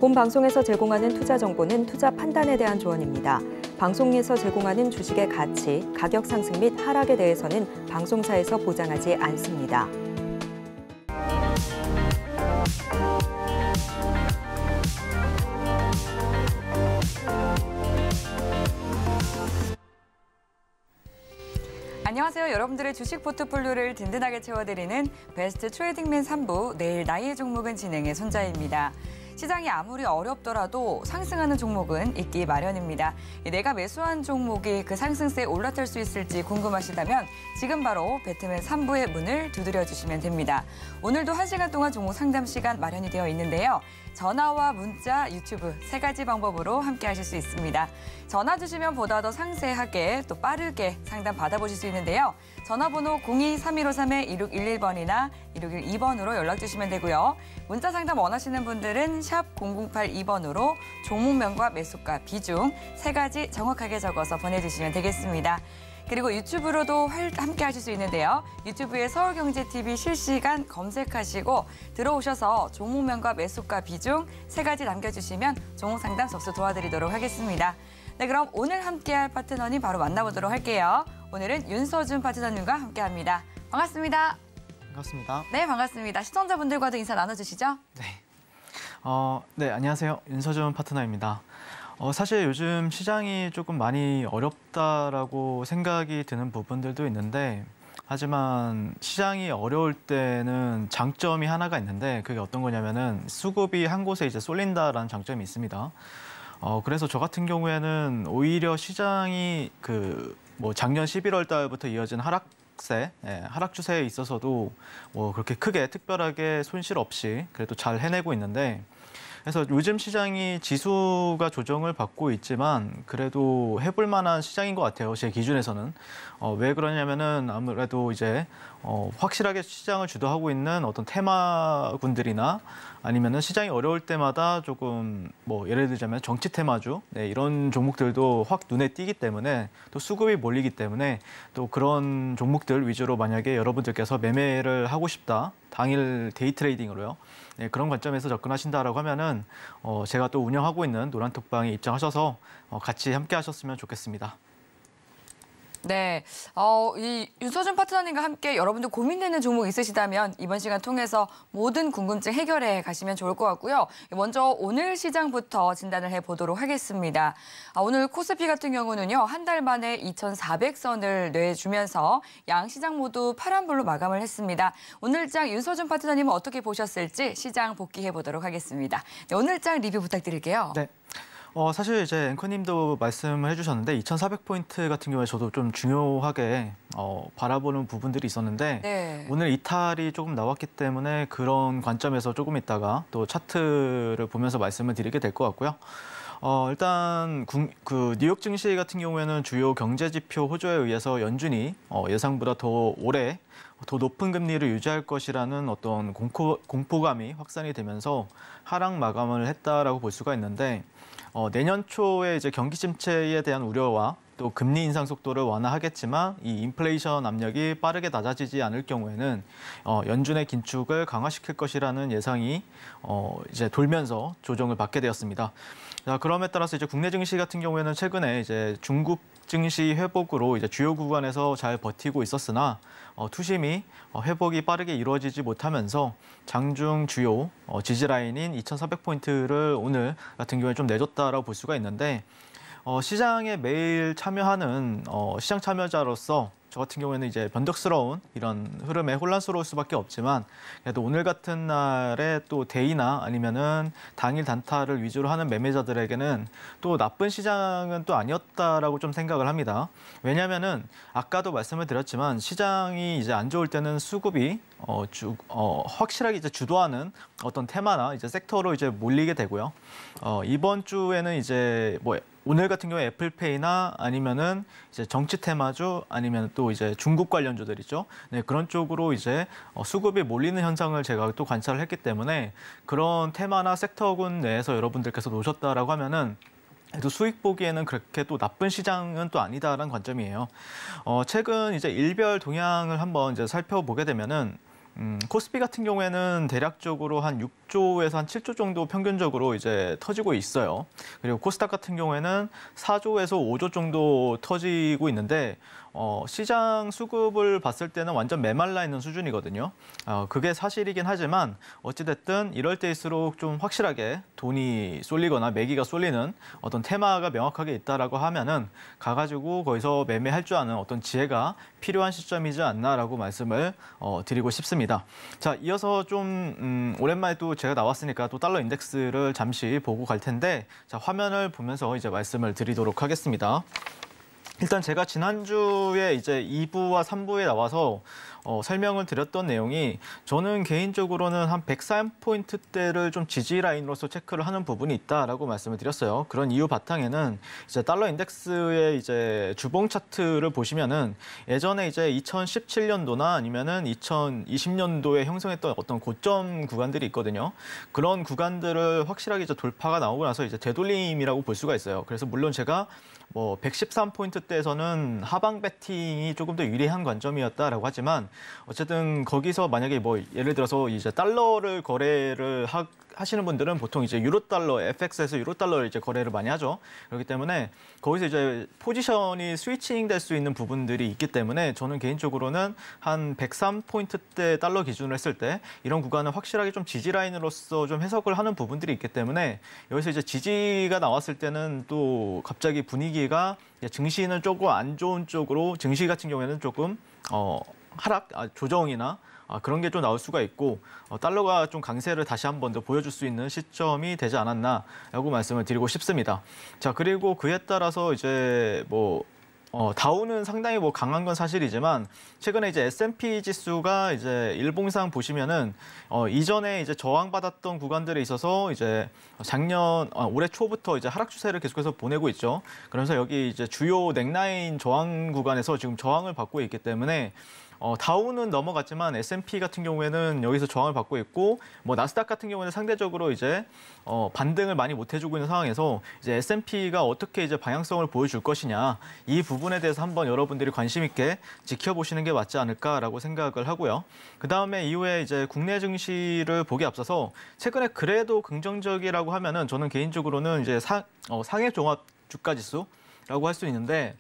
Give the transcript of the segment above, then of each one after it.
본 방송에서 제공하는 투자 정보는 투자 판단에 대한 조언입니다. 방송에서 제공하는 주식의 가치, 가격 상승 및 하락에 대해서는 방송사에서 보장하지 않습니다. 안녕하세요. 여러분들의 주식 포트폴리오를 든든하게 채워드리는 베스트 트레이딩맨 3부, 내일 나이의 종목은 진행의 손자입니다. 시장이 아무리 어렵더라도 상승하는 종목은 있기 마련입니다. 내가 매수한 종목이 그 상승세에 올라탈 수 있을지 궁금하시다면 지금 바로 배트맨 3부의 문을 두드려 주시면 됩니다. 오늘도 1시간 동안 종목 상담 시간 마련이 되어 있는데요. 전화와 문자, 유튜브 세 가지 방법으로 함께 하실 수 있습니다. 전화 주시면 보다 더 상세하게 또 빠르게 상담 받아보실 수 있는데요. 전화번호 02-3153-2611번이나 2612번으로 연락 주시면 되고요. 문자 상담 원하시는 분들은 샵 0082번으로 종목명과 매수가, 비중 세 가지 정확하게 적어서 보내주시면 되겠습니다. 그리고 유튜브로도 함께 하실 수 있는데요. 유튜브에 서울경제TV 실시간 검색하시고 들어오셔서 종목명과 매수가, 비중 세 가지 남겨주시면 종목 상담 접수 도와드리도록 하겠습니다. 네, 그럼 오늘 함께할 파트너님 바로 만나보도록 할게요. 오늘은 윤서준 파트너님과 함께합니다. 반갑습니다. 반갑습니다. 네, 반갑습니다. 시청자분들과도 인사 나눠주시죠. 네. 네, 안녕하세요. 윤서준 파트너입니다. 사실 요즘 시장이 조금 많이 어렵다라고 생각이 드는 부분들도 있는데, 하지만 시장이 어려울 때는 장점이 하나가 있는데, 그게 어떤 거냐면은 수급이 한 곳에 이제 쏠린다라는 장점이 있습니다. 그래서 저 같은 경우에는 오히려 시장이 작년 11월 달부터 이어진 하락 추세에 있어서도 그렇게 크게 특별하게 손실 없이 그래도 잘 해내고 있는데, 그래서 요즘 시장이 지수가 조정을 받고 있지만 그래도 해볼 만한 시장인 것 같아요. 제 기준에서는. 왜 그러냐면은 아무래도 이제 확실하게 시장을 주도하고 있는 어떤 테마군들이나 아니면은 시장이 어려울 때마다 조금 예를 들자면 정치 테마주 이런 종목들도 확 눈에 띄기 때문에 또 수급이 몰리기 때문에 또 그런 종목들 위주로 만약에 여러분들께서 매매를 하고 싶다. 당일 데이 트레이딩으로요. 네, 그런 관점에서 접근하신다라고 하면은 제가 또 운영하고 있는 노란톡방에 입장하셔서 같이 함께 하셨으면 좋겠습니다. 네, 이 윤서준 파트너님과 함께 여러분들 고민되는 종목 있으시다면 이번 시간 통해서 모든 궁금증 해결해 가시면 좋을 것 같고요. 먼저 오늘 시장부터 진단을 해보도록 하겠습니다. 오늘 코스피 같은 경우는요, 한 달 만에 2,400선을 내주면서 양 시장 모두 파란불로 마감을 했습니다. 오늘장 윤서준 파트너님은 어떻게 보셨을지 시장 복귀해 보도록 하겠습니다. 네, 오늘장 리뷰 부탁드릴게요. 네. 사실 이제 앵커님도 말씀을 해주셨는데 2,400포인트 같은 경우에 저도 좀 중요하게 바라보는 부분들이 있었는데 네. 오늘 이탈이 조금 나왔기 때문에 그런 관점에서 조금 있다가 또 차트를 보면서 말씀을 드리게 될 것 같고요. 일단 뉴욕 증시 같은 경우에는 주요 경제 지표 호조에 의해서 연준이 예상보다 더 오래 더 높은 금리를 유지할 것이라는 어떤 공포감이 확산이 되면서 하락 마감을 했다라고 볼 수가 있는데 내년 초에 이제 경기 침체에 대한 우려와 또 금리 인상 속도를 완화하겠지만 이 인플레이션 압력이 빠르게 낮아지지 않을 경우에는 연준의 긴축을 강화시킬 것이라는 예상이 이제 돌면서 조정을 받게 되었습니다. 자, 그럼에 따라서 이제 국내 증시 같은 경우에는 최근에 이제 중국 증시 회복으로 이제 주요 구간에서 잘 버티고 있었으나 투심이 회복이 빠르게 이루어지지 못하면서 장중 주요 지지 라인인 2,400포인트를 오늘 같은 경우에 좀 내줬다라고 볼 수가 있는데 시장에 매일 참여하는 시장 참여자로서 저 같은 경우에는 이제 변덕스러운 이런 흐름에 혼란스러울 수밖에 없지만 그래도 오늘 같은 날에 또 데이나 아니면은 당일 단타를 위주로 하는 매매자들에게는 또 나쁜 시장은 또 아니었다라고 좀 생각을 합니다. 왜냐하면은 아까도 말씀을 드렸지만 시장이 이제 안 좋을 때는 수급이 확실하게 이제 주도하는 어떤 테마나 이제 섹터로 이제 몰리게 되고요. 이번 주에는 이제 오늘 같은 경우에 애플페이나 아니면은 이제 정치 테마주 아니면 또 이제 중국 관련주들 있죠. 네, 그런 쪽으로 이제 수급이 몰리는 현상을 제가 또 관찰을 했기 때문에 그런 테마나 섹터군 내에서 여러분들께서 놓으셨다라고 하면은 또 수익 보기에는 그렇게 또 나쁜 시장은 또 아니다라는 관점이에요. 최근 이제 일별 동향을 한번 이제 살펴보게 되면은 코스피 같은 경우에는 대략적으로 한 6조에서 한 7조 정도 평균적으로 이제 터지고 있어요. 그리고 코스닥 같은 경우에는 4조에서 5조 정도 터지고 있는데 시장 수급을 봤을 때는 완전 메말라 있는 수준이거든요. 그게 사실이긴 하지만 어찌됐든 이럴 때일수록 좀 확실하게 돈이 쏠리거나 매기가 쏠리는 어떤 테마가 명확하게 있다라고 하면은 가가지고 거기서 매매할 줄 아는 어떤 지혜가 필요한 시점이지 않나라고 말씀을 드리고 싶습니다. 자, 이어서 좀 오랜만에 또 제가 나왔으니까 또 달러 인덱스를 잠시 보고 갈 텐데 자, 화면을 보면서 이제 말씀을 드리도록 하겠습니다. 일단 제가 지난주에 이제 2부와 3부에 나와서 설명을 드렸던 내용이 저는 개인적으로는 한 103포인트대를 좀 지지 라인으로서 체크를 하는 부분이 있다라고 말씀을 드렸어요. 그런 이유 바탕에는 이제 달러 인덱스의 이제 주봉 차트를 보시면은 예전에 이제 2017년도나 아니면은 2020년도에 형성했던 어떤 고점 구간들이 있거든요. 그런 구간들을 확실하게 이제 돌파가 나오고 나서 이제 되돌림이라고 볼 수가 있어요. 그래서 물론 제가 113포인트대에서는 하방 배팅이 조금 더 유리한 관점이었다라고 하지만 어쨌든 거기서 만약에 예를 들어서 이제 달러를 거래를 하시는 분들은 보통 이제 유로달러, FX에서 유로달러를 이제 거래를 많이 하죠. 그렇기 때문에 거기서 이제 포지션이 스위칭 될 수 있는 부분들이 있기 때문에 저는 개인적으로는 한 103포인트대 달러 기준으로 했을 때 이런 구간은 확실하게 좀 지지 라인으로서 좀 해석을 하는 부분들이 있기 때문에 여기서 이제 지지가 나왔을 때는 또 갑자기 분위기가 증시는 조금 안 좋은 쪽으로 증시 같은 경우에는 조금 조정이나 그런 게 좀 나올 수가 있고 달러가 좀 강세를 다시 한 번 더 보여줄 수 있는 시점이 되지 않았나라고 말씀을 드리고 싶습니다. 자, 그리고 그에 따라서 이제 다우는 상당히 강한 건 사실이지만 최근에 이제 S&P 지수가 이제 일봉상 보시면은 이전에 이제 저항받았던 구간들에 있어서 이제 올해 초부터 이제 하락 추세를 계속해서 보내고 있죠. 그래서 여기 이제 주요 넥라인 저항 구간에서 지금 저항을 받고 있기 때문에 다우는 넘어갔지만 S&P 같은 경우에는 여기서 저항을 받고 있고 나스닥 같은 경우에는 상대적으로 이제 반등을 많이 못 해주고 있는 상황에서 이제 S&P가 어떻게 이제 방향성을 보여줄 것이냐 이 부분에 대해서 한번 여러분들이 관심 있게 지켜보시는 게 맞지 않을까라고 생각을 하고요. 그 다음에 이후에 이제 국내 증시를 보기 앞서서 최근에 그래도 긍정적이라고 하면은 저는 개인적으로는 이제 상해 종합 주가 지수라고 할 수 있는데.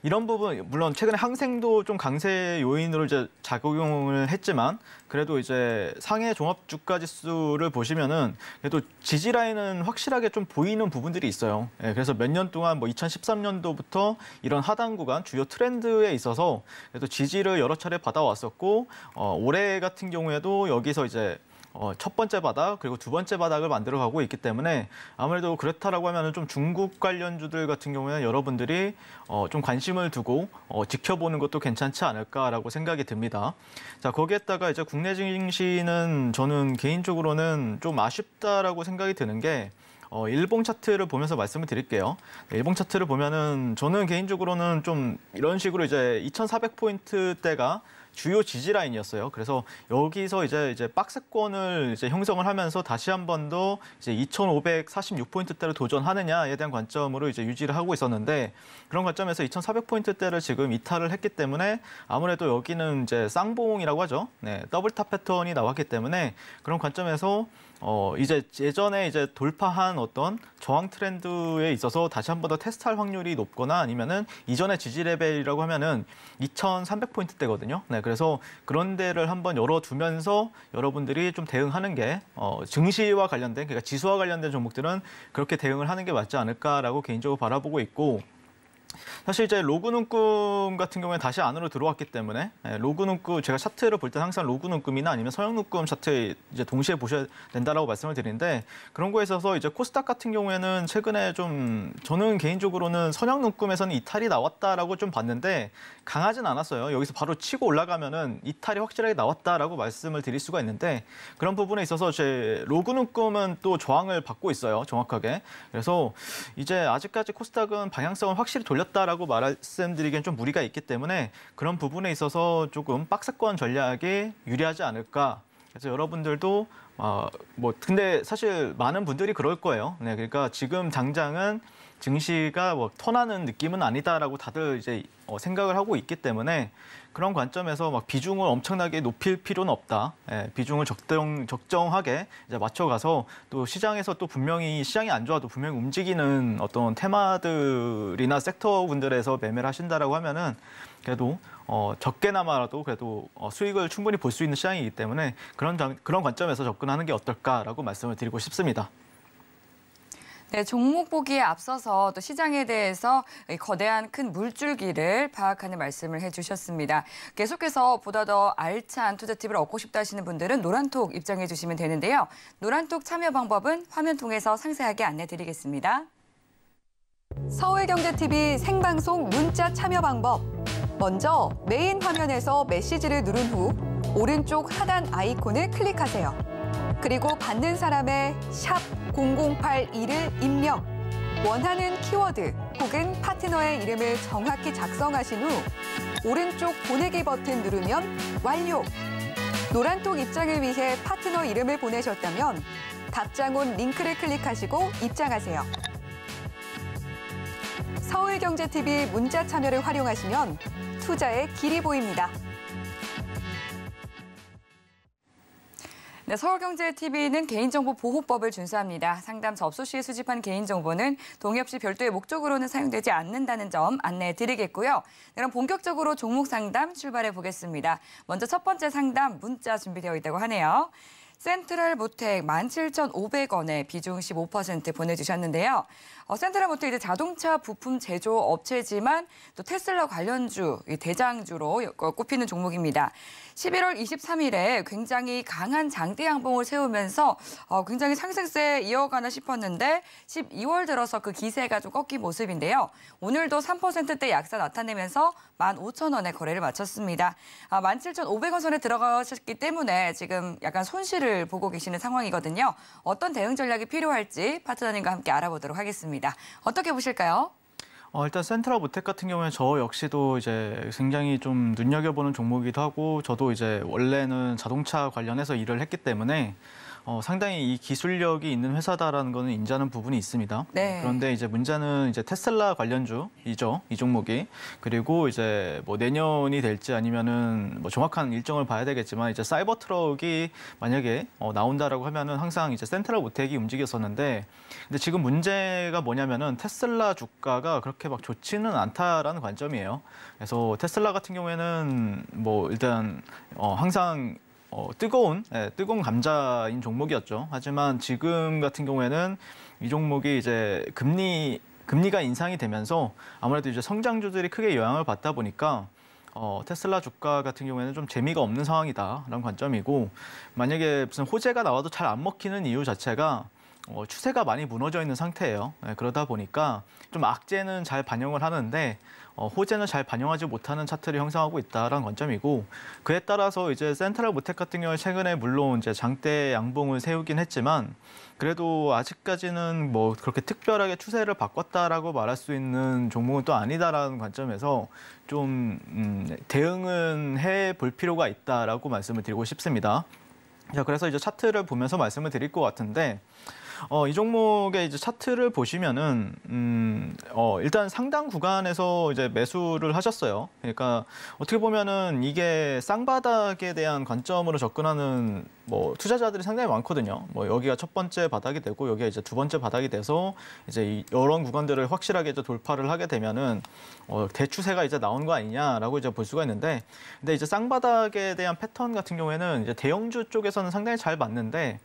이런 부분 물론 최근에 항생도 좀 강세 요인으로 이제 작용을 했지만 그래도 이제 상해 종합 주가 지수를 보시면은 그래도 지지 라인은 확실하게 좀 보이는 부분들이 있어요. 그래서 몇 년 동안 2013년도부터 이런 하단 구간 주요 트렌드에 있어서 그래도 지지를 여러 차례 받아왔었고 올해 같은 경우에도 여기서 이제 첫 번째 바닥 그리고 두 번째 바닥을 만들어가고 있기 때문에 아무래도 그렇다라고 하면 좀 중국 관련주들 같은 경우에는 여러분들이 좀 관심을 두고 지켜보는 것도 괜찮지 않을까라고 생각이 듭니다. 자, 거기에다가 이제 국내 증시는 저는 개인적으로는 좀 아쉽다라고 생각이 드는 게 일봉 차트를 보면서 말씀을 드릴게요. 일봉 차트를 보면은 저는 개인적으로는 좀 이런 식으로 이제 2,400포인트대가 주요 지지 라인이었어요. 그래서 여기서 이제 박스권을 이제 형성을 하면서 다시 한 번 더 이제 2,546포인트대를 도전하느냐에 대한 관점으로 이제 유지를 하고 있었는데 그런 관점에서 2,400포인트대를 지금 이탈을 했기 때문에 아무래도 여기는 이제 쌍봉이라고 하죠. 네, 더블탑 패턴이 나왔기 때문에 그런 관점에서 이제 예전에 이제 돌파한 어떤 저항 트렌드에 있어서 다시 한 번 더 테스트할 확률이 높거나 아니면은 이전의 지지 레벨이라고 하면은 2,300포인트대거든요. 네, 그래서 그런 데를 한번 열어두면서 여러분들이 좀 대응하는 게 증시와 관련된 그러니까 지수와 관련된 종목들은 그렇게 대응을 하는 게 맞지 않을까라고 개인적으로 바라보고 있고. 사실 이제 로그 눈금 같은 경우에 다시 안으로 들어왔기 때문에 로그 눈금 제가 차트를 볼 때 항상 로그 눈금이나 아니면 서양 눈금 차트 이제 동시에 보셔야 된다라고 말씀을 드리는데 그런 거에 있어서 이제 코스닥 같은 경우에는 최근에 좀 저는 개인적으로는 선양 눈금에서는 이탈이 나왔다라고 좀 봤는데 강하진 않았어요. 여기서 바로 치고 올라가면은 이탈이 확실하게 나왔다라고 말씀을 드릴 수가 있는데 그런 부분에 있어서 제 로그 눈금은 또 저항을 받고 있어요. 정확하게. 그래서 이제 아직까지 코스닥은 방향성을 확실히 돌렸다라고 말씀드리기엔 좀 무리가 있기 때문에 그런 부분에 있어서 조금 박스권 전략이 유리하지 않을까. 그래서 여러분들도 근데 사실 많은 분들이 그럴 거예요. 네, 그러니까 지금 당장은 증시가 뭐 턴하는 느낌은 아니다라고 다들 이제 생각을 하고 있기 때문에 그런 관점에서 막 비중을 엄청나게 높일 필요는 없다. 예, 비중을 적정하게 이제 맞춰가서 또 시장에서 또 분명히 시장이 안 좋아도 분명히 움직이는 어떤 테마들이나 섹터분들에서 매매를 하신다라고 하면은 그래도 적게나마라도 그래도 수익을 충분히 볼 수 있는 시장이기 때문에 그런 관점에서 접근하는 게 어떨까라고 말씀을 드리고 싶습니다. 네, 종목 보기에 앞서서 또 시장에 대해서 거대한 큰 물줄기를 파악하는 말씀을 해주셨습니다. 계속해서 보다 더 알찬 투자 팁을 얻고 싶다 하시는 분들은 노란톡 입장해 주시면 되는데요. 노란톡 참여 방법은 화면 통해서 상세하게 안내드리겠습니다. 서울경제TV 생방송 문자 참여 방법. 먼저 메인 화면에서 메시지를 누른 후 오른쪽 하단 아이콘을 클릭하세요. 그리고 받는 사람의 샵 0082를 입력, 원하는 키워드 혹은 파트너의 이름을 정확히 작성하신 후 오른쪽 보내기 버튼 누르면 완료. 노란톡 입장을 위해 파트너 이름을 보내셨다면 답장 온 링크를 클릭하시고 입장하세요. 서울경제TV 문자 참여를 활용하시면 투자의 길이 보입니다. 네, 서울경제TV는 개인정보보호법을 준수합니다. 상담 접수 시에 수집한 개인정보는 동의 없이 별도의 목적으로는 사용되지 않는다는 점 안내해드리겠고요. 그럼 본격적으로 종목 상담 출발해 보겠습니다. 먼저 첫 번째 상담 문자 준비되어 있다고 하네요. 센트럴모텍 17,500원에 비중 15% 보내주셨는데요. 센트럴모텍 이제 자동차 부품 제조 업체지만 또 테슬라 관련주, 대장주로 꼽히는 종목입니다. 11월 23일에 굉장히 강한 장대 양봉을 세우면서 굉장히 상승세 이어가나 싶었는데 12월 들어서 그 기세가 좀 꺾인 모습인데요. 오늘도 3%대 약세 나타내면서 15,000원에 거래를 마쳤습니다. 17,500원 선에 들어가셨기 때문에 지금 약간 손실을 보고 계시는 상황이거든요. 어떤 대응 전략이 필요할지 파트너님과 함께 알아보도록 하겠습니다. 어떻게 보실까요? 일단 센트럴모텍 같은 경우에 저 역시도 이제 굉장히 좀 눈여겨보는 종목이기도 하고 저도 이제 원래는 자동차 관련해서 일을 했기 때문에 상당히 이 기술력이 있는 회사다라는 거는 인지하는 부분이 있습니다. 네. 그런데 이제 문제는 이제 테슬라 관련주이죠, 이 종목이. 그리고 이제 뭐 내년이 될지 아니면은 뭐 정확한 일정을 봐야 되겠지만 이제 사이버 트럭이 만약에 나온다라고 하면은 항상 이제 센트럴모텍이 움직였었는데, 근데 지금 문제가 뭐냐면은 테슬라 주가가 그렇게 막 좋지는 않다라는 관점이에요. 그래서 테슬라 같은 경우에는 뭐 일단 항상 뜨거운 감자인 종목이었죠. 하지만 지금 같은 경우에는 이 종목이 이제 금리가 인상이 되면서 아무래도 이제 성장주들이 크게 영향을 받다 보니까 테슬라 주가 같은 경우에는 좀 재미가 없는 상황이다라는 관점이고, 만약에 무슨 호재가 나와도 잘 안 먹히는 이유 자체가 추세가 많이 무너져 있는 상태예요. 그러다 보니까 좀 악재는 잘 반영을 하는데 호재는 잘 반영하지 못하는 차트를 형성하고 있다라는 관점이고, 그에 따라서 이제 센트럴모텍 같은 경우에 최근에 물론 이제 장대 양봉을 세우긴 했지만 그래도 아직까지는 뭐 그렇게 특별하게 추세를 바꿨다라고 말할 수 있는 종목은 또 아니다라는 관점에서 좀 대응은 해볼 필요가 있다라고 말씀을 드리고 싶습니다. 자, 그래서 이제 차트를 보면서 말씀을 드릴 것 같은데, 이 종목의 이제 차트를 보시면은 일단 상당 구간에서 이제 매수를 하셨어요. 그러니까 어떻게 보면은 이게 쌍바닥에 대한 관점으로 접근하는 뭐 투자자들이 상당히 많거든요. 뭐 여기가 첫 번째 바닥이 되고 여기가 이제 두 번째 바닥이 돼서 이제 이런 구간들을 확실하게 이제 돌파를 하게 되면은 대추세가 이제 나온 거 아니냐라고 이제 볼 수가 있는데, 근데 이제 쌍바닥에 대한 패턴 같은 경우에는 이제 대형주 쪽에서는 상당히 잘 맞는데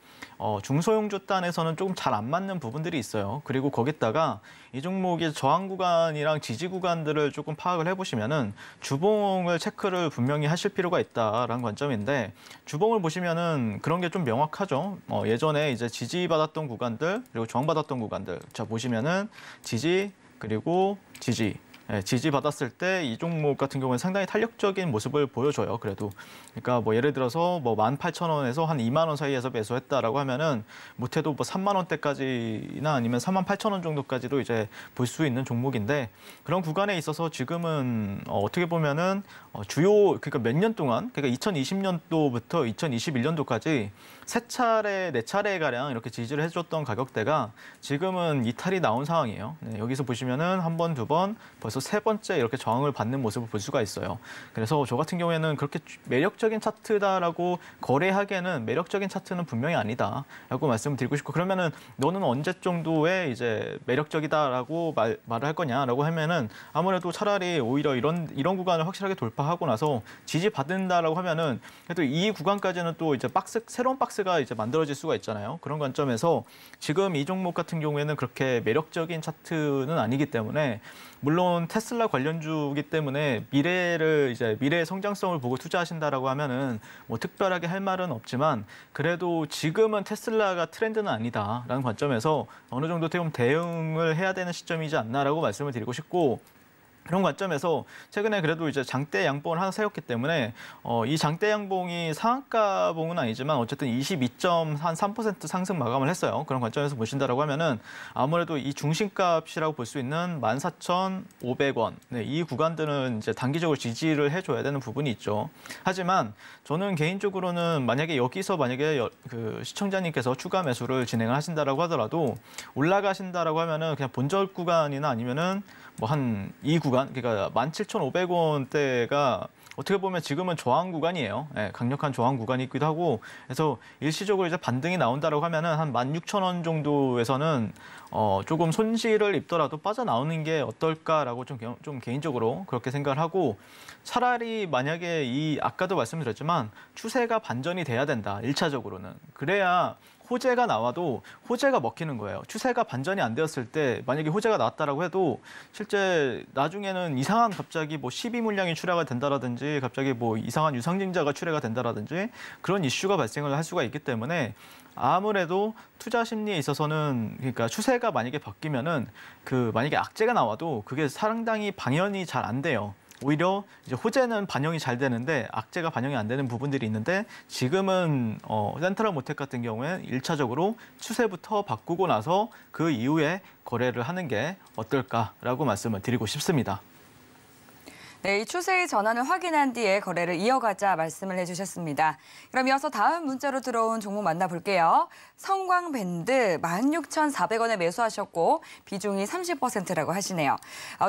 중소형주 단에서는 조금 잘 안 맞는 부분들이 있어요. 그리고 거기다가 이 종목의 저항 구간이랑 지지 구간들을 조금 파악을 해보시면은 주봉을 체크를 분명히 하실 필요가 있다라는 관점인데, 주봉을 보시면은 그런 게 좀 명확하죠. 예전에 이제 지지받았던 구간들 그리고 저항받았던 구간들, 자 보시면은 지지 그리고 지지. 지지받았을 때 이 종목 같은 경우는 상당히 탄력적인 모습을 보여줘요. 그래도 그러니까 뭐 예를 들어서 뭐 18,000원에서 한 2만 원 사이에서 매수했다라고 하면은 못해도 뭐 3만 원대까지나 아니면 38,000원 정도까지도 이제 볼 수 있는 종목인데 그런 구간에 있어서 지금은 어떻게 보면은 주요 그러니까 몇 년 동안 그러니까 2020년도부터 2021년도까지 세 차례, 네 차례 가량 이렇게 지지를 해줬던 가격대가 지금은 이탈이 나온 상황이에요. 네, 여기서 보시면은 한 번, 두 번, 벌써 세 번째 이렇게 저항을 받는 모습을 볼 수가 있어요. 그래서 저 같은 경우에는 그렇게 매력적인 차트다라고 거래하기에는 매력적인 차트는 분명히 아니다라고 말씀을 드리고 싶고 그러면은 너는 언제 정도에 이제 매력적이다라고 말을 할 거냐라고 하면은 아무래도 차라리 오히려 이런 구간을 확실하게 돌파하고 나서 지지받는다라고 하면은 그래도 이 구간까지는 또 이제 새로운 박스가 이제 만들어질 수가 있잖아요. 그런 관점에서 지금 이 종목 같은 경우에는 그렇게 매력적인 차트는 아니기 때문에 물론 테슬라 관련주이기 때문에 미래의 성장성을 보고 투자하신다라고 하면은 뭐 특별하게 할 말은 없지만 그래도 지금은 테슬라가 트렌드는 아니다라는 관점에서 어느 정도 대응을 해야 되는 시점이지 않나라고 말씀을 드리고 싶고 그런 관점에서 최근에 그래도 이제 장대 양봉을 하나 세웠기 때문에 이 장대 양봉이 상한가봉은 아니지만 어쨌든 22.3% 상승 마감을 했어요. 그런 관점에서 보신다라고 하면은 아무래도 이 중심값이라고 볼 수 있는 14,500원 이 구간들은 이제 단기적으로 지지를 해줘야 되는 부분이 있죠. 하지만 저는 개인적으로는 만약에 그 시청자님께서 추가 매수를 진행을 하신다라고 하더라도 올라가신다라고 하면은 그냥 본절 구간이나 아니면은 뭐 한 이 구간, 그러니까 17,500원대가 어떻게 보면 지금은 저항 구간이에요. 강력한 저항 구간이기도 하고, 그래서 일시적으로 이제 반등이 나온다라고 하면은 한 16,000원 정도에서는 조금 손실을 입더라도 빠져나오는 게 어떨까라고 좀 개인적으로 그렇게 생각을 하고, 차라리 만약에 아까도 말씀드렸지만 추세가 반전이 돼야 된다. 1차적으로는. 그래야 호재가 나와도 호재가 먹히는 거예요. 추세가 반전이 안 되었을 때 만약에 호재가 나왔다라고 해도 실제 나중에는 이상한 갑자기 뭐 12 물량이 출하가 된다라든지 갑자기 뭐 이상한 유상증자가 출하가 된다라든지 그런 이슈가 발생을 할 수가 있기 때문에 아무래도 투자 심리에 있어서는 그러니까 추세가 만약에 바뀌면은 만약에 악재가 나와도 그게 상당히 방연이 잘 안 돼요. 오히려 이제 호재는 반영이 잘 되는데 악재가 반영이 안 되는 부분들이 있는데 지금은 센트럴 모텍 같은 경우에는 1차적으로 추세부터 바꾸고 나서 그 이후에 거래를 하는 게 어떨까라고 말씀을 드리고 싶습니다. 네, 이 추세의 전환을 확인한 뒤에 거래를 이어가자 말씀을 해주셨습니다. 그럼 이어서 다음 문자로 들어온 종목 만나볼게요. 성광밴드 16,400원에 매수하셨고 비중이 30%라고 하시네요.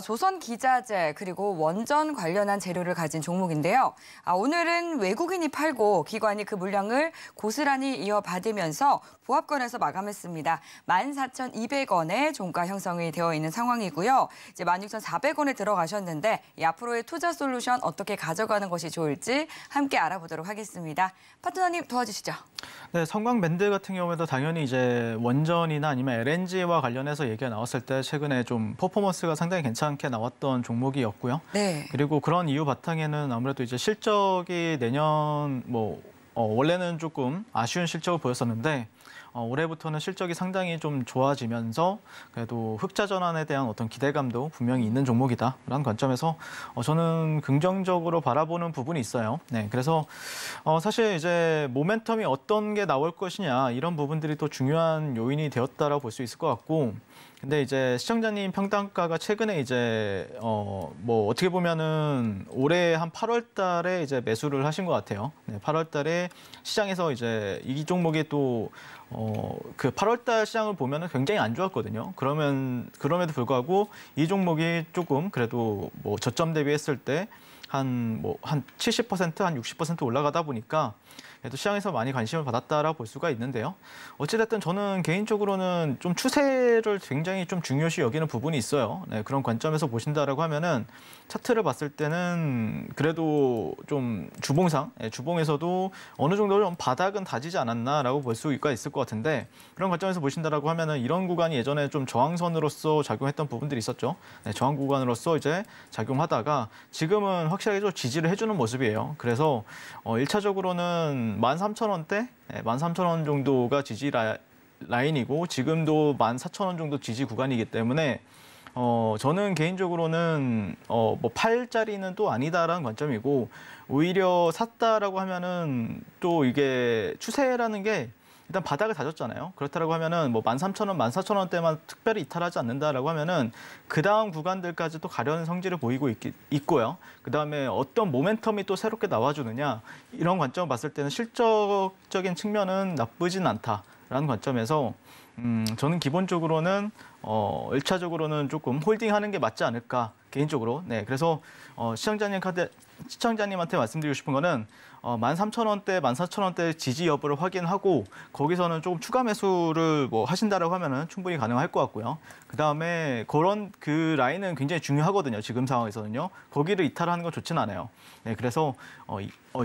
조선기자재 그리고 원전 관련한 재료를 가진 종목인데요. 오늘은 외국인이 팔고 기관이 그 물량을 고스란히 이어받으면서 보합권에서 마감했습니다. 14,200원에 종가 형성이 되어 있는 상황이고요. 이제 16,400원에 들어가셨는데 앞으로의 투자 솔루션 어떻게 가져가는 것이 좋을지 함께 알아보도록 하겠습니다. 파트너님 도와주시죠. 네, 성광밴드 같은 경우에도 당연히 이제 원전이나 아니면 LNG와 관련해서 얘기가 나왔을 때 최근에 좀 퍼포먼스가 상당히 괜찮게 나왔던 종목이었고요. 네. 그리고 그런 이유 바탕에는 아무래도 이제 실적이 내년 원래는 조금 아쉬운 실적을 보였었는데 올해부터는 실적이 상당히 좀 좋아지면서 그래도 흑자 전환에 대한 어떤 기대감도 분명히 있는 종목이다라는 관점에서 저는 긍정적으로 바라보는 부분이 있어요. 네, 그래서 사실 이제 모멘텀이 어떤 게 나올 것이냐 이런 부분들이 또 중요한 요인이 되었다라고 볼 수 있을 것 같고. 근데 이제 시청자님 평단가가 최근에 이제 어떻게 보면은 올해 한 8월 달에 이제 매수를 하신 것 같아요. 네, 8월 달에 시장에서 이제 이 종목이 또 그 8월 달 시장을 보면은 굉장히 안 좋았거든요. 그럼에도 불구하고 이 종목이 조금 그래도 뭐 저점 대비했을 때 한 70%, 한 60% 올라가다 보니까 그래도 시장에서 많이 관심을 받았다라고 볼 수가 있는데요. 어찌됐든 저는 개인적으로는 좀 추세를 굉장히 좀 중요시 여기는 부분이 있어요. 네, 그런 관점에서 보신다라고 하면은 차트를 봤을 때는 그래도 좀 주봉에서도 어느 정도 좀 바닥은 다지지 않았나라고 볼 수가 있을 것 같은데 그런 관점에서 보신다라고 하면은 이런 구간이 예전에 좀 저항선으로서 작용했던 부분들이 있었죠. 네, 저항 구간으로서 이제 작용하다가 지금은 확실하게 좀 지지를 해주는 모습이에요. 그래서 1차적으로는 13,000원대, 13,000원 정도가 지지 라인이고 지금도 14,000원 정도 지지 구간이기 때문에 저는 개인적으로는 뭐 팔자리는 또 아니다라는 관점이고 오히려 샀다라고 하면은 또 이게 추세라는 게 일단 바닥을 다졌잖아요. 그렇다라고 하면은 뭐 13,000원, 14,000원대만 특별히 이탈하지 않는다라고 하면은 그 다음 구간들까지 또 가려는 성질을 보이고 있고요. 그 다음에 어떤 모멘텀이 또 새롭게 나와주느냐 이런 관점을 봤을 때는 실적적인 측면은 나쁘진 않다라는 관점에서 저는 기본적으로는 1차적으로는 조금 홀딩하는 게 맞지 않을까 개인적으로. 네, 그래서 시청자님한테 말씀드리고 싶은 거는 13,000원대, 14,000원대 지지 여부를 확인하고 거기서는 조금 추가 매수를 뭐 하신다라고 하면은 충분히 가능할 것 같고요. 그 다음에 그런 그 라인은 굉장히 중요하거든요. 지금 상황에서는요. 거기를 이탈하는 건 좋진 않아요. 네, 그래서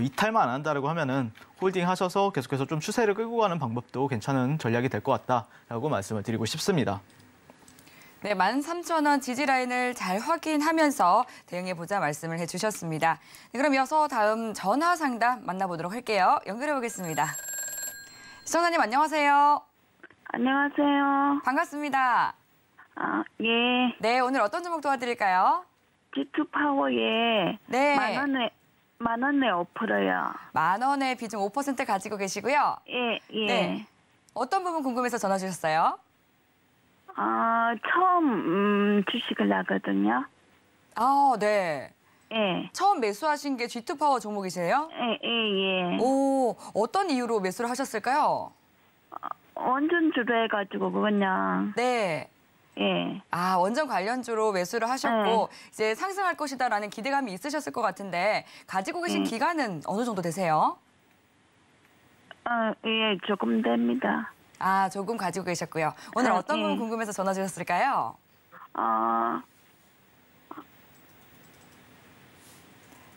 이탈만 안 한다라고 하면은 홀딩하셔서 계속해서 좀 추세를 끌고 가는 방법도 괜찮은 전략이 될 것 같다라고 말씀을 드리고 싶습니다. 네, 13,000원 지지 라인을 잘 확인하면서 대응해보자 말씀을 해주셨습니다. 네, 그럼 이어서 다음 전화 상담 만나보도록 할게요. 연결해 보겠습니다. 시청자님 안녕하세요. 안녕하세요. 반갑습니다. 아, 예. 네, 오늘 어떤 종목 도와드릴까요? G2 파워에 네. 만 원에 오프로요. 10,000원의 비중 5% 가지고 계시고요. 예, 예. 네. 어떤 부분 궁금해서 전화 주셨어요? 처음 주식을 하거든요. 아, 네. 예. 처음 매수하신 게 G2 파워 종목이세요? 예, 예, 예. 오, 어떤 이유로 매수를 하셨을까요? 원전주로 해가지고 그냥 네. 예. 아, 원전 관련주로 매수를 하셨고 이제 상승할 것이다라는 기대감이 있으셨을 것 같은데 가지고 계신 기간은 어느 정도 되세요? 예, 조금 됩니다. 아, 조금 가지고 계셨고요. 오늘 어떤 부분 궁금해서 전화 주셨을까요?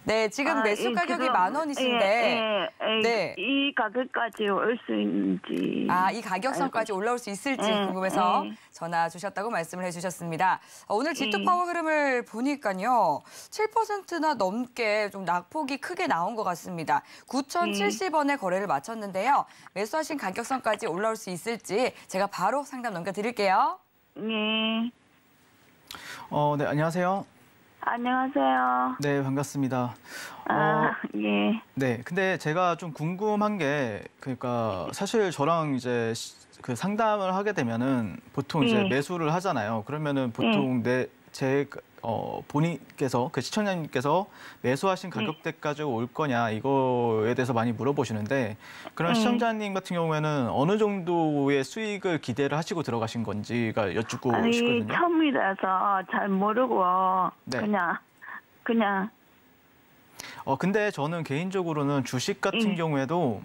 네, 지금 매수 가격이 10,000원이신데 네. 이 가격까지 올 수 있는지. 아, 이 가격선까지 올라올 수 있을지 궁금해서 전화 주셨다고 말씀을 해주셨습니다. 오늘 G2 파워 흐름을 보니까요. 7%나 넘게 좀 낙폭이 크게 나온 것 같습니다. 9,070원에 거래를 마쳤는데요. 매수하신 가격선까지 올라올 수 있을지 제가 바로 상담 넘겨드릴게요. 예. 네, 안녕하세요. 안녕하세요. 네, 반갑습니다. 예. 네, 근데 제가 좀 궁금한 게 그러니까 사실 저랑 이제 그 상담을 하게 되면은 보통 이제 매수를 하잖아요. 그러면은 보통 본인께서 그 시청자님께서 매수하신 가격대까지 올 거냐 이거에 대해서 많이 물어보시는데 그런 시청자님 같은 경우에는 어느 정도의 수익을 기대를 하시고 들어가신 건지가 여쭙고 싶거든요. 처음이라서 잘 모르고 그냥. 근데 저는 개인적으로는 주식 같은 경우에도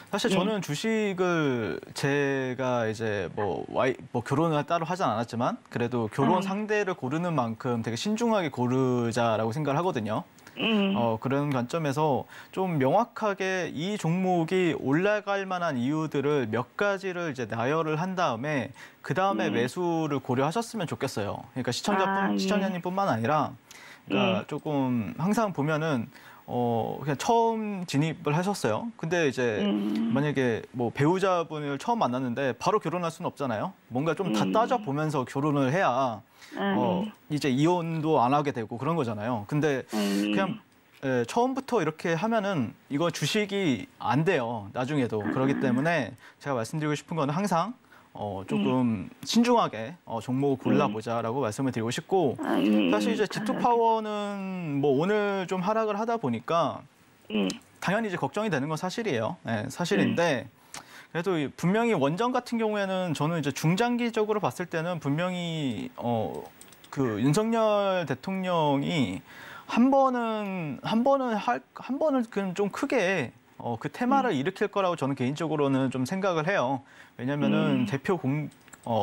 사실 저는 주식을 제가 이제 뭐 결혼을 따로 하진 않았지만 그래도 결혼 상대를 고르는 만큼 되게 신중하게 고르자라고 생각을 하거든요. 그런 관점에서 좀 명확하게 이 종목이 올라갈 만한 이유들을 몇 가지를 이제 나열을 한 다음에 그 다음에 매수를 고려하셨으면 좋겠어요. 그러니까 시청자님뿐만 아니라 그러니까 조금 항상 보면은 그냥 처음 진입을 하셨어요. 근데 이제 만약에 뭐 배우자분을 처음 만났는데 바로 결혼할 수는 없잖아요. 뭔가 좀 다 따져보면서 결혼을 해야 이제 이혼도 안 하게 되고 그런 거잖아요. 근데 그냥 처음부터 이렇게 하면은 이거 주식이 안 돼요. 나중에도. 그렇기 때문에 제가 말씀드리고 싶은 거는 항상 조금 신중하게 종목을 골라보자라고 말씀을 드리고 싶고 사실 이제 G2 파워는 뭐 오늘 좀 하락을 하다 보니까 당연히 이제 걱정이 되는 건 사실이에요. 네, 사실인데 그래도 분명히 원전 같은 경우에는 저는 이제 중장기적으로 봤을 때는 분명히 그 윤석열 대통령이 한 번은 그냥 좀 크게 그 테마를 일으킬 거라고 저는 개인적으로는 좀 생각을 해요. 왜냐면은 대표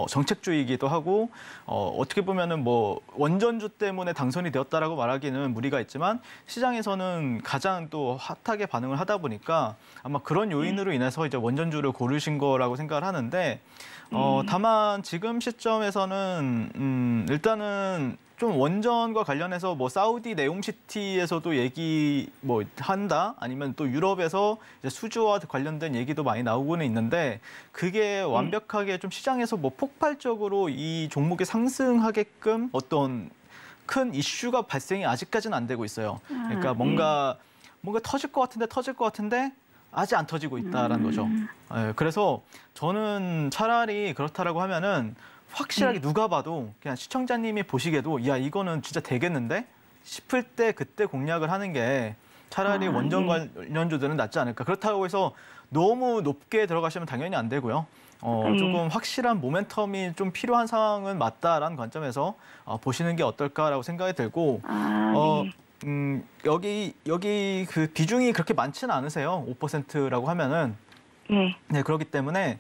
정책주의이기도 하고 어떻게 보면은 뭐 원전주 때문에 당선이 되었다라고 말하기는 무리가 있지만 시장에서는 가장 또 핫하게 반응을 하다 보니까 아마 그런 요인으로 인해서 이제 원전주를 고르신 거라고 생각을 하는데 다만 지금 시점에서는 일단은 좀 원전과 관련해서 뭐 사우디 네옴시티에서도 얘기 뭐 한다 아니면 또 유럽에서 이제 수주와 관련된 얘기도 많이 나오고는 있는데 그게 완벽하게 좀 시장에서 뭐 폭발적으로 이 종목이 상승하게끔 어떤 큰 이슈가 발생이 아직까지는 안 되고 있어요. 그러니까 뭔가 터질 것 같은데 아직 안 터지고 있다라는 거죠. 그래서 저는 차라리 그렇다라고 하면은 확실하게 누가 봐도 그냥 시청자님이 보시기에도 야 이거는 진짜 되겠는데 싶을 때 그때 공략을 하는 게 차라리 원전 관련주들은 낫지 않을까. 그렇다고 해서 너무 높게 들어가시면 당연히 안 되고요. 조금 확실한 모멘텀이 좀 필요한 상황은 맞다라는 관점에서 보시는 게 어떨까라고 생각이 들고 여기 그 비중이 그렇게 많지는 않으세요. 5%라고 하면은. 네, 그렇기 때문에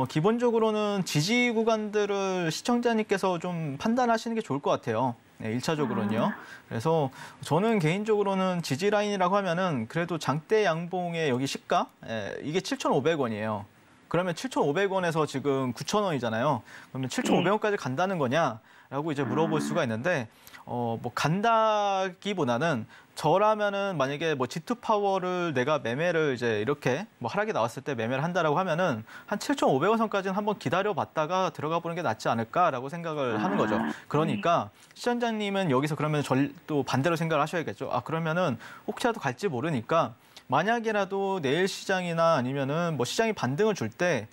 기본적으로는 지지 구간들을 시청자님께서 좀 판단하시는 게 좋을 것 같아요. 네, 1차적으로는요. 그래서 저는 개인적으로는 지지 라인이라고 하면은 그래도 장대 양봉의 여기 시가 이게 7,500원이에요. 그러면 7,500원에서 지금 9,000원이잖아요. 그러면 7,500원까지 간다는 거냐라고 이제 물어볼 수가 있는데 뭐 간다기보다는 저라면은 만약에 뭐 G2 파워를 내가 매매를 이제 이렇게 뭐 하락이 나왔을 때 매매를 한다라고 하면은 한 7,500원 선까지는 한번 기다려봤다가 들어가 보는 게 낫지 않을까라고 생각을 하는 거죠. 그러니까 시청자님은 여기서 그러면 또 반대로 생각을 하셔야겠죠. 그러면은 혹시라도 갈지 모르니까 만약이라도 내일 시장이나 아니면은 뭐 시장이 반등을 줄 때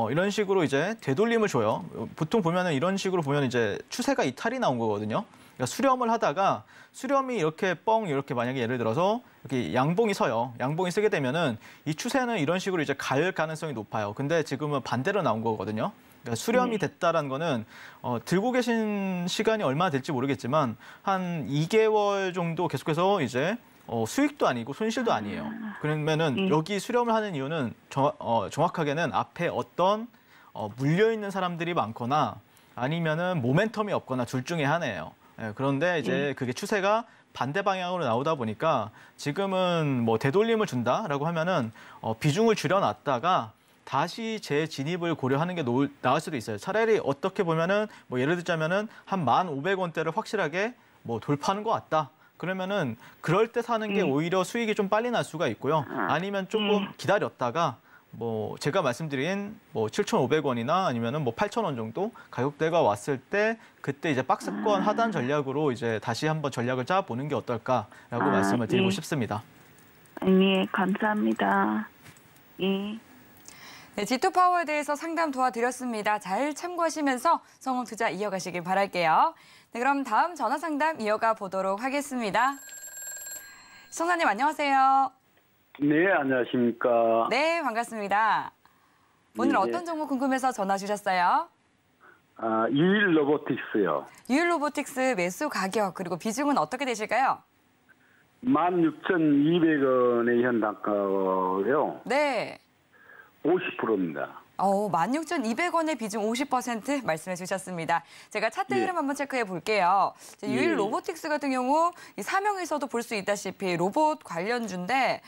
이런 식으로 이제 되돌림을 줘요. 보통 보면은 이런 식으로 보면 이제 추세가 이탈이 나온 거거든요. 그러니까 수렴을 하다가 수렴이 이렇게 이렇게 만약에 예를 들어서 이렇게 양봉이 서요. 양봉이 쓰게 되면은 이 추세는 이런 식으로 이제 갈 가능성이 높아요. 근데 지금은 반대로 나온 거거든요. 그러니까 수렴이 됐다라는 거는 들고 계신 시간이 얼마나 될지 모르겠지만 한 2개월 정도 계속해서 이제 수익도 아니고 손실도 아니에요. 그러면은 여기 수렴을 하는 이유는 정확하게는 앞에 어떤 물려 있는 사람들이 많거나 아니면은 모멘텀이 없거나 둘 중에 하나예요. 그런데 이제 그게 추세가 반대 방향으로 나오다 보니까 지금은 뭐 되돌림을 준다라고 하면은 비중을 줄여놨다가 다시 재진입을 고려하는 게 나을 수도 있어요. 차라리 어떻게 보면은 뭐 예를 들자면은 한 1,500원대를 확실하게 뭐 돌파하는 것 같다. 그러면은 그럴 때 사는 게 오히려 수익이 좀 빨리 날 수가 있고요. 아니면 조금 기다렸다가 뭐 제가 말씀드린 뭐 7,500원이나 아니면은 뭐 8,000원 정도 가격대가 왔을 때 그때 이제 박스권 하단 전략으로 이제 다시 한번 전략을 짜보는 게 어떨까라고 말씀을 드리고 싶습니다. 예, 감사합니다. 예. 네, G2 파워에 대해서 상담 도와드렸습니다. 잘 참고하시면서 성공 투자 이어가시길 바랄게요. 네, 그럼 다음 전화 상담 이어가 보도록 하겠습니다. 시청자님 안녕하세요. 네, 안녕하십니까. 네, 반갑습니다. 오늘 어떤 종목 궁금해서 전화 주셨어요? 유일 로보틱스요. 유일 로보틱스 매수 가격 그리고 비중은 어떻게 되실까요? 16,200원의 현 단가고요. 네. 50%입니다. 16,200원의 비중 50% 말씀해 주셨습니다. 제가 차트 흐름 한번 체크해 볼게요. 유일 로보틱스 같은 경우 이 사명에서도 볼 수 있다시피 로봇 관련주인데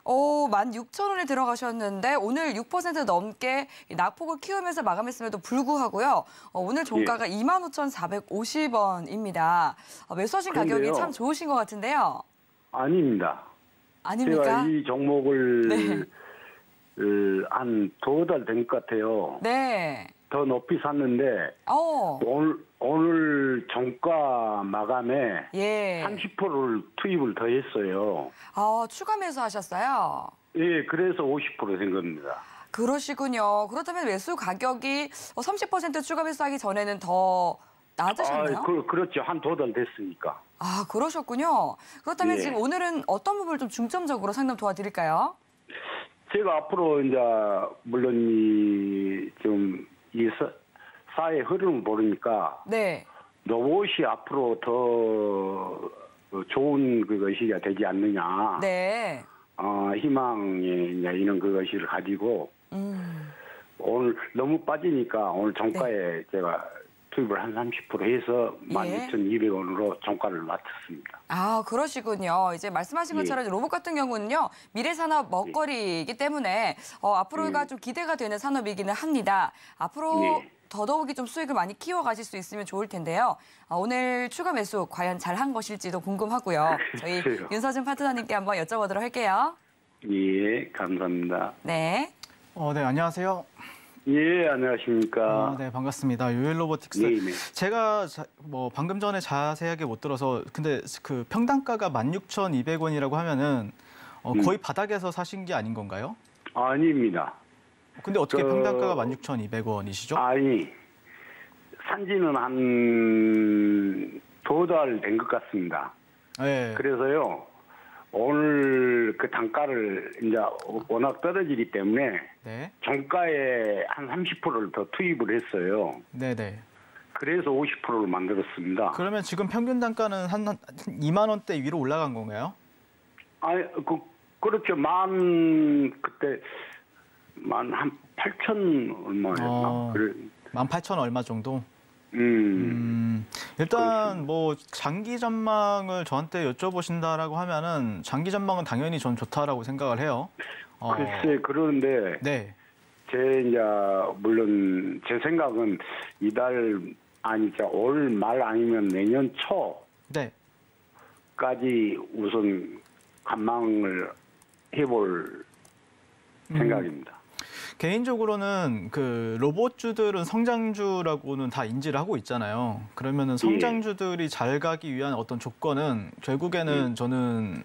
16,000원에 들어가셨는데 오늘 6% 넘게 낙폭을 키우면서 마감했음에도 불구하고요. 오늘 종가가 25,450원입니다. 매수하신 가격이 참 좋으신 것 같은데요. 아닙니다. 아닙니까? 제가 이 종목을 한 2달 된 것 같아요. 네. 더 높이 샀는데 오늘 종가 마감에 30%를 투입을 더 했어요. 추가 매수하셨어요? 예, 그래서 50% 된 겁니다. 그러시군요. 그렇다면 매수 가격이 30% 추가 매수하기 전에는 더 낮으셨나요? 그렇죠. 한 2달 됐으니까. 그러셨군요. 그렇다면 지금 오늘은 어떤 부분을 좀 중점적으로 상담 도와드릴까요? 제가 앞으로 이제 물론 좀 이 사회 흐름을 모르니까 로봇이 앞으로 더 좋은 그것이 되지 않느냐. 네. 희망이 이제 이런 그것을 가지고 오늘 너무 빠지니까 오늘 종가에 제가 투입을 한 30% 해서 16,200원으로 종가를 맞췄습니다. 그러시군요. 이제 말씀하신 것처럼 로봇 같은 경우는요. 미래 산업 먹거리이기 때문에 앞으로가 좀 기대가 되는 산업이기는 합니다. 앞으로 더더욱이 좀 수익을 많이 키워가실 수 있으면 좋을 텐데요. 오늘 추가 매수 과연 잘한 것일지도 궁금하고요. 저희 윤서준 파트너님께 한번 여쭤보도록 할게요. 예, 감사합니다. 네. 네, 안녕하세요. 예, 안녕하십니까. 네, 반갑습니다. 유일로보틱스. 네. 제가 방금 전에 자세하게 못 들어서 근데 그 평당가가 16,200원이라고 하면은 거의 바닥에서 사신 게 아닌 건가요? 아닙니다. 근데 어떻게 평당가가 16,200원이시죠? 아니, 산지는 한 2달 된 것 같습니다. 네. 그래서요, 오늘 그 단가를 이제 워낙 떨어지기 때문에 네. 종가에 한 30%를 더 투입을 했어요. 네네. 그래서 50%를 만들었습니다. 그러면 지금 평균 단가는 한 2만 원대 위로 올라간 건가요? 아니, 그렇죠. 그때 한 8천 얼마였나? 그래. 18,000 얼마 정도? 일단 그렇습니다. 뭐 장기 전망을 저한테 여쭤보신다라고 하면은 장기 전망은 당연히 전 좋다라고 생각을 해요. 글쎄, 그러는데 네. 물론 제 생각은 올 말 아니면 내년 네. 초까지 우선 관망을 해볼 생각입니다. 개인적으로는 그 로봇주들은 성장주라고는 다 인지를 하고 있잖아요. 그러면은 성장주들이 잘 가기 위한 어떤 조건은 결국에는 저는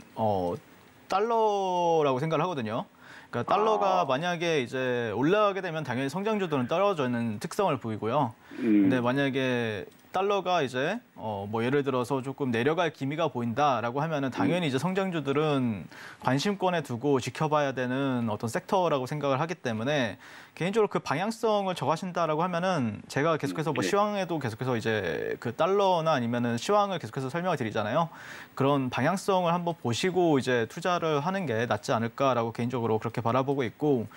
달러라고 생각을 하거든요. 그러니까 달러가 만약에 이제 올라가게 되면 당연히 성장주들은 떨어지는 특성을 보이고요. 근데 만약에 달러가 이제 뭐 예를 들어서 조금 내려갈 기미가 보인다라고 하면은 당연히 이제 성장주들은 관심권에 두고 지켜봐야 되는 어떤 섹터라고 생각을 하기 때문에 개인적으로 그 방향성을 정하신다라고 하면은 제가 계속해서 뭐 시황에도 계속해서 이제 그 달러나 아니면은 시황을 계속해서 설명을 드리잖아요. 그런 방향성을 한번 보시고 이제 투자를 하는 게 낫지 않을까라고 개인적으로 그렇게 바라보고 있고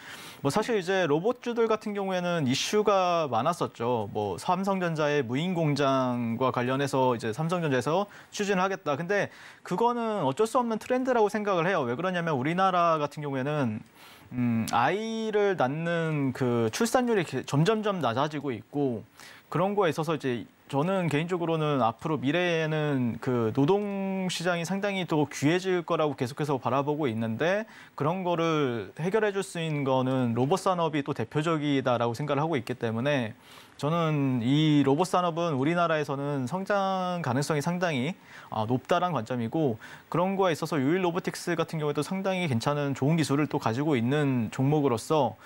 뭐 사실 이제 로봇주들 같은 경우에는 이슈가 많았었죠. 뭐 삼성전자의 무인 공장과 관련해서 이제 삼성전자에서 추진을 하겠다. 근데 그거는 어쩔 수 없는 트렌드라고 생각을 해요. 왜 그러냐면 우리나라 같은 경우에는 아이를 낳는 그 출산율이 점점점 낮아지고 있고 그런 거에 있어서 이제 저는 개인적으로는 앞으로 미래에는 그 노동 시장이 상당히 또 귀해질 거라고 계속해서 바라보고 있는데 그런 거를 해결해 줄 수 있는 거는 로봇 산업이 또 대표적이다라고 생각을 하고 있기 때문에 저는 이 로봇 산업은 우리나라에서는 성장 가능성이 상당히 높다라는 관점이고 그런 거에 있어서 유일로보틱스 같은 경우에도 상당히 괜찮은 좋은 기술을 또 가지고 있는 종목으로서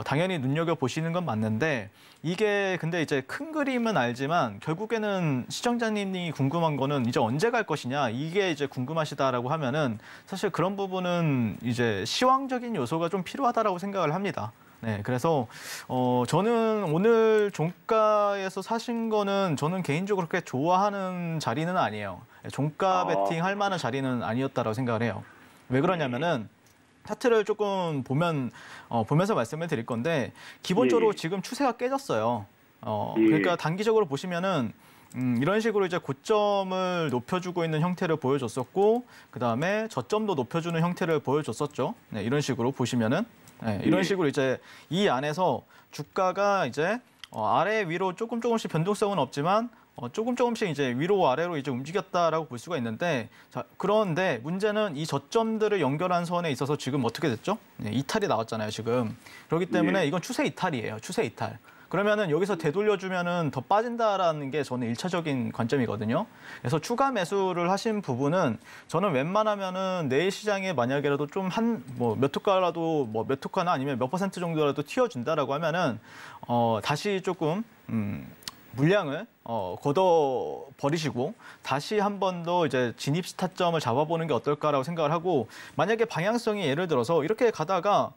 당연히 눈여겨보시는 건 맞는데 이게 근데 이제 큰 그림은 알지만 결국에는 시청자님이 궁금한 거는 이제 언제 갈 것이냐 이게 이제 궁금하시다라고 하면은 사실 그런 부분은 이제 시황적인 요소가 좀 필요하다라고 생각을 합니다. 네, 그래서 저는 오늘 종가에서 사신 거는 저는 개인적으로 그렇게 좋아하는 자리는 아니에요. 종가 베팅 할 만한 자리는 아니었다라고 생각을 해요. 왜 그러냐면은 차트를 조금 보면서 말씀을 드릴 건데 기본적으로 지금 추세가 깨졌어요. 그러니까 단기적으로 보시면은 이런 식으로 이제 고점을 높여주고 있는 형태를 보여줬었고 그 다음에 저점도 높여주는 형태를 보여줬었죠. 네, 이런 식으로 보시면은 이런 식으로 이제 이 안에서 주가가 이제 아래 위로 조금씩 변동성은 없지만 조금씩 이제 위로 아래로 이제 움직였다라고 볼 수가 있는데 자, 그런데 문제는 이 저점들을 연결한 선에 있어서 지금 어떻게 됐죠? 네, 이탈이 나왔잖아요, 지금. 그렇기 때문에 이건 추세 이탈이에요. 추세 이탈. 그러면은 여기서 되돌려주면은 더 빠진다라는 게 저는 1차적인 관점이거든요. 그래서 추가 매수를 하신 부분은 저는 웬만하면은 내일 시장에 만약에라도 좀 몇 토가라도 몇 토가나 아니면 몇 % 정도라도 튀어준다라고 하면은 다시 조금 물량을 걷어 버리시고 다시 한 번 더 이제 진입 스타점을 잡아보는 게 어떨까라고 생각을 하고 만약에 방향성이 예를 들어서 이렇게 가다가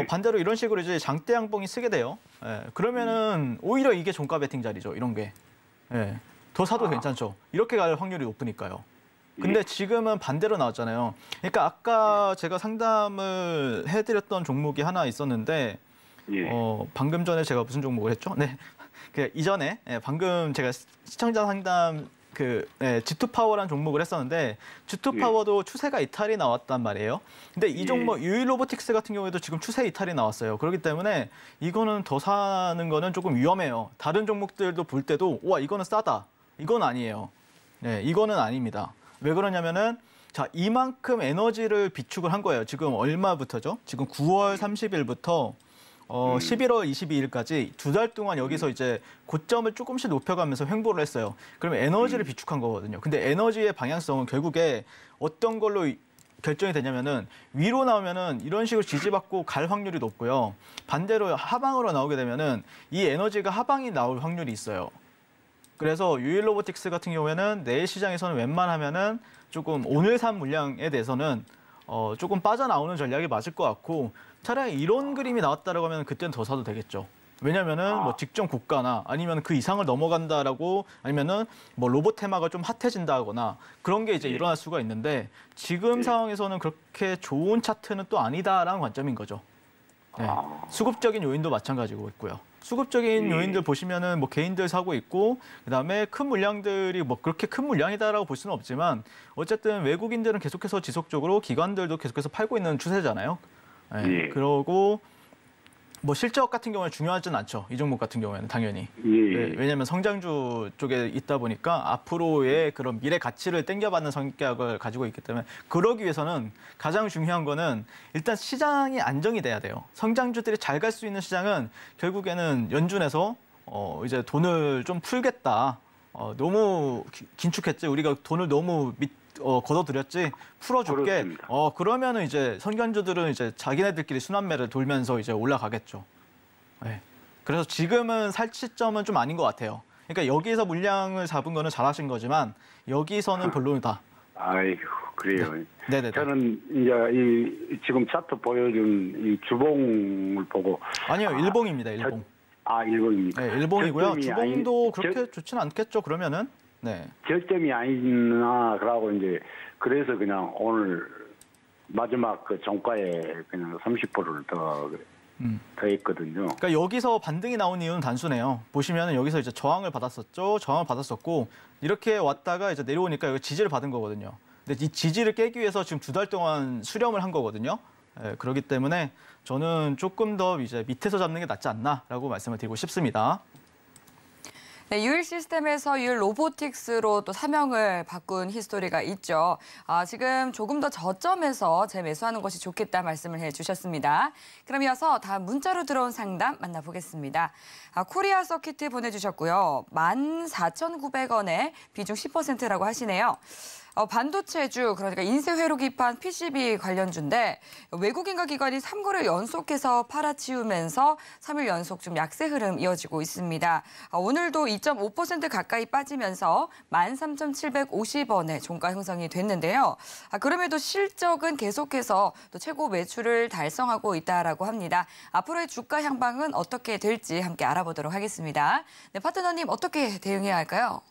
반대로 이런 식으로 이제 장대 양봉이 쓰게 돼요. 그러면은 오히려 이게 종가 베팅 자리죠. 이런 게. 더 사도 괜찮죠. 이렇게 갈 확률이 높으니까요. 근데 지금은 반대로 나왔잖아요. 그러니까 아까 제가 상담을 해드렸던 종목이 하나 있었는데 방금 전에 제가 무슨 종목을 했죠? 네. 그 이전에 방금 제가 시청자 상담 G2 파워라는 종목을 했었는데 G2 파워도 추세가 이탈이 나왔단 말이에요. 근데 이 종목 유일 로보틱스 같은 경우에도 지금 추세 이탈이 나왔어요. 그렇기 때문에 이거는 더 사는 거는 조금 위험해요. 다른 종목들도 볼 때도 와 이거는 싸다. 이건 아니에요. 네, 이거는 아닙니다. 왜 그러냐면은 자, 이만큼 에너지를 비축을 한 거예요. 지금 얼마부터죠? 지금 9월 30일부터 11월 22일까지 2달 동안 여기서 이제 고점을 조금씩 높여가면서 횡보를 했어요. 그러면 에너지를 비축한 거거든요. 근데 에너지의 방향성은 결국에 어떤 걸로 결정이 되냐면은 위로 나오면은 이런 식으로 지지받고 갈 확률이 높고요. 반대로 하방으로 나오게 되면은 이 에너지가 하방이 나올 확률이 있어요. 그래서 유일 로보틱스 같은 경우에는 내일 시장에서는 웬만하면은 조금 오늘 산 물량에 대해서는 조금 빠져나오는 전략이 맞을 것 같고 차라리 이런 그림이 나왔다라고 하면 그때는 더 사도 되겠죠. 왜냐면은 뭐 직전 고가나 아니면 그 이상을 넘어간다라고 아니면은 뭐 로봇 테마가 좀 핫해진다거나 그런 게 이제 일어날 수가 있는데 지금 상황에서는 그렇게 좋은 차트는 또 아니다라는 관점인 거죠. 네. 수급적인 요인도 마찬가지고 있고요. 수급적인 요인들 보시면은 뭐 개인들 사고 있고 그다음에 큰 물량들이 뭐 그렇게 큰 물량이다라고 볼 수는 없지만 어쨌든 외국인들은 계속해서 지속적으로 기관들도 계속해서 팔고 있는 추세잖아요. 네. 그러고 뭐 실적 같은 경우는 중요하진 않죠. 이 종목 같은 경우에는 당연히. 네, 왜냐하면 성장주 쪽에 있다 보니까 앞으로의 그런 미래 가치를 땡겨받는 성격을 가지고 있기 때문에 그러기 위해서는 가장 중요한 거는 일단 시장이 안정이 돼야 돼요. 성장주들이 잘 갈 수 있는 시장은 결국에는 연준에서 이제 돈을 좀 풀겠다. 너무 긴축했지. 우리가 돈을 너무 걷어들였지 풀어줄게. 그러면은 이제 선견주들은 이제 자기네들끼리 순환매를 돌면서 이제 올라가겠죠. 네. 그래서 지금은 살 시점은 좀 아닌 것 같아요. 그러니까 여기서 물량을 잡은 거는 잘하신 거지만 여기서는 별로다. 아이고 그래요. 네네. 저는 이제 지금 차트 보여준 이 주봉을 보고 아니요 일봉입니다. 일봉. 일봉입니까? 네, 일봉이고요. 주봉도 그렇게 좋지는 않겠죠. 그러면은. 네. 절점이 아니나 그러고 이제 그래서 그냥 오늘 마지막 그 종가에 그냥 30%를 더 했거든요. 그러니까 여기서 반등이 나온 이유는 단순해요. 보시면은 여기서 이제 저항을 받았었죠. 저항을 받았었고 이렇게 왔다가 이제 내려오니까 여기 지지를 받은 거거든요. 근데 이 지지를 깨기 위해서 지금 2달 동안 수렴을 한 거거든요. 네, 그렇기 때문에 저는 조금 더 이제 밑에서 잡는 게 낫지 않나라고 말씀을 드리고 싶습니다. 네, 유일 시스템에서 유일 로보틱스로 또 사명을 바꾼 히스토리가 있죠. 지금 조금 더 저점에서 재매수하는 것이 좋겠다 말씀을 해주셨습니다. 그럼 이어서 다음 문자로 들어온 상담 만나보겠습니다. 코리아 서킷 보내주셨고요. 14,900원에 비중 10%라고 하시네요. 반도체주, 그러니까 인쇄 회로 기판 PCB 관련주인데 외국인과 기관이 3거래를 연속해서 팔아치우면서 3일 연속 좀 약세 흐름 이어지고 있습니다. 오늘도 2.5% 가까이 빠지면서 13,750원에 종가 형성이 됐는데요. 그럼에도 실적은 계속해서 또 최고 매출을 달성하고 있다라고 합니다. 앞으로의 주가 향방은 어떻게 될지 함께 알아보도록 하겠습니다. 네, 파트너님 어떻게 대응해야 할까요?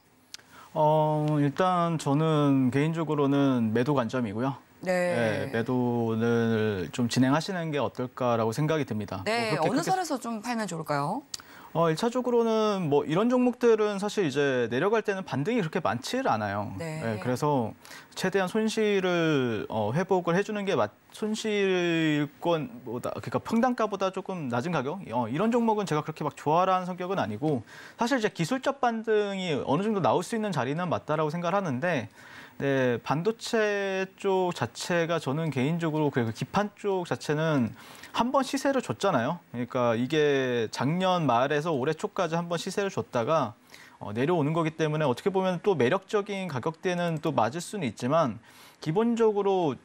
일단 저는 개인적으로는 매도 관점이고요. 네. 매도를 좀 진행하시는 게 어떨까라고 생각이 듭니다. 네, 어느 선에서 좀 팔면 좋을까요? 1차적으로는 뭐 이런 종목들은 사실 이제 내려갈 때는 반등이 그렇게 많지를 않아요. 네. 그래서 최대한 손실을 회복을 해주는 게 손실권보다 그러니까 평단가보다 조금 낮은 가격 이런 종목은 제가 그렇게 막 좋아하는 성격은 아니고 사실 이제 기술적 반등이 어느 정도 나올 수 있는 자리는 맞다라고 생각을 하는데. 네, 반도체 쪽 자체가 저는 개인적으로 그 기판 쪽 자체는 한 번 시세를 줬잖아요. 그러니까 이게 작년 말에서 올해 초까지 한 번 시세를 줬다가 내려오는 거기 때문에 어떻게 보면 또 매력적인 가격대는 또 맞을 수는 있지만 기본적으로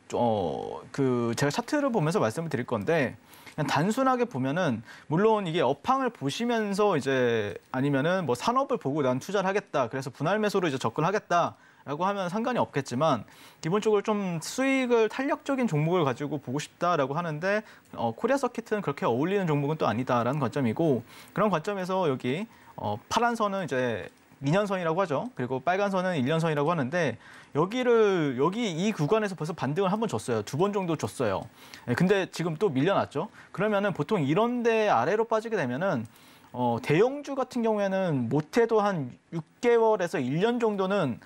제가 차트를 보면서 말씀을 드릴 건데 그냥 단순하게 보면은 물론 이게 업황을 보시면서 이제 아니면은 뭐 산업을 보고 난 투자를 하겠다. 그래서 분할 매수로 이제 접근하겠다. 라고 하면 상관이 없겠지만 기본적으로 좀 수익을 탄력적인 종목을 가지고 보고 싶다라고 하는데 코리아 서킷은 그렇게 어울리는 종목은 또 아니다라는 관점이고 그런 관점에서 여기 파란 선은 이제 2년선이라고 하죠. 그리고 빨간 선은 1년선이라고 하는데 여기 이 구간에서 벌써 반등을 한 번 줬어요. 2번 정도 줬어요. 근데 지금 또 밀려났죠. 그러면은 보통 이런 데 아래로 빠지게 되면은 대형주 같은 경우에는 못해도 한 6개월에서 1년 정도는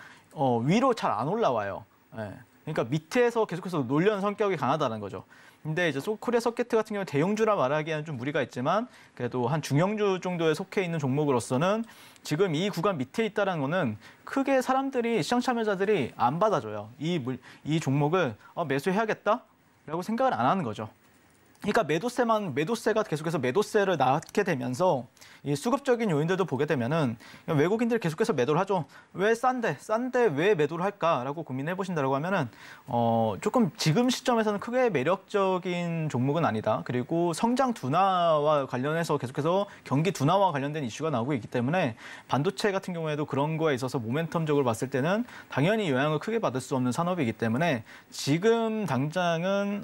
위로 잘 안 올라와요. 예. 그러니까 밑에서 계속해서 놀려는 성격이 강하다는 거죠. 근데 이제 코리아 서킷 같은 경우는 대형주라 말하기에는 좀 무리가 있지만 그래도 한 중형주 정도에 속해 있는 종목으로서는 지금 이 구간 밑에 있다는 거는 크게 사람들이 시장 참여자들이 안 받아줘요. 이 종목을 매수해야겠다라고 생각을 안 하는 거죠. 그러니까 매도세가 계속해서 매도세를 낳게 되면서 이 수급적인 요인들도 보게 되면은 외국인들이 계속해서 매도를 하죠. 왜 싼데 왜 매도를 할까라고 고민해 보신다고 하면은 조금 지금 시점에서는 크게 매력적인 종목은 아니다. 그리고 성장 둔화와 관련해서 계속해서 경기 둔화와 관련된 이슈가 나오고 있기 때문에 반도체 같은 경우에도 그런 거에 있어서 모멘텀적으로 봤을 때는 당연히 영향을 크게 받을 수 없는 산업이기 때문에 지금 당장은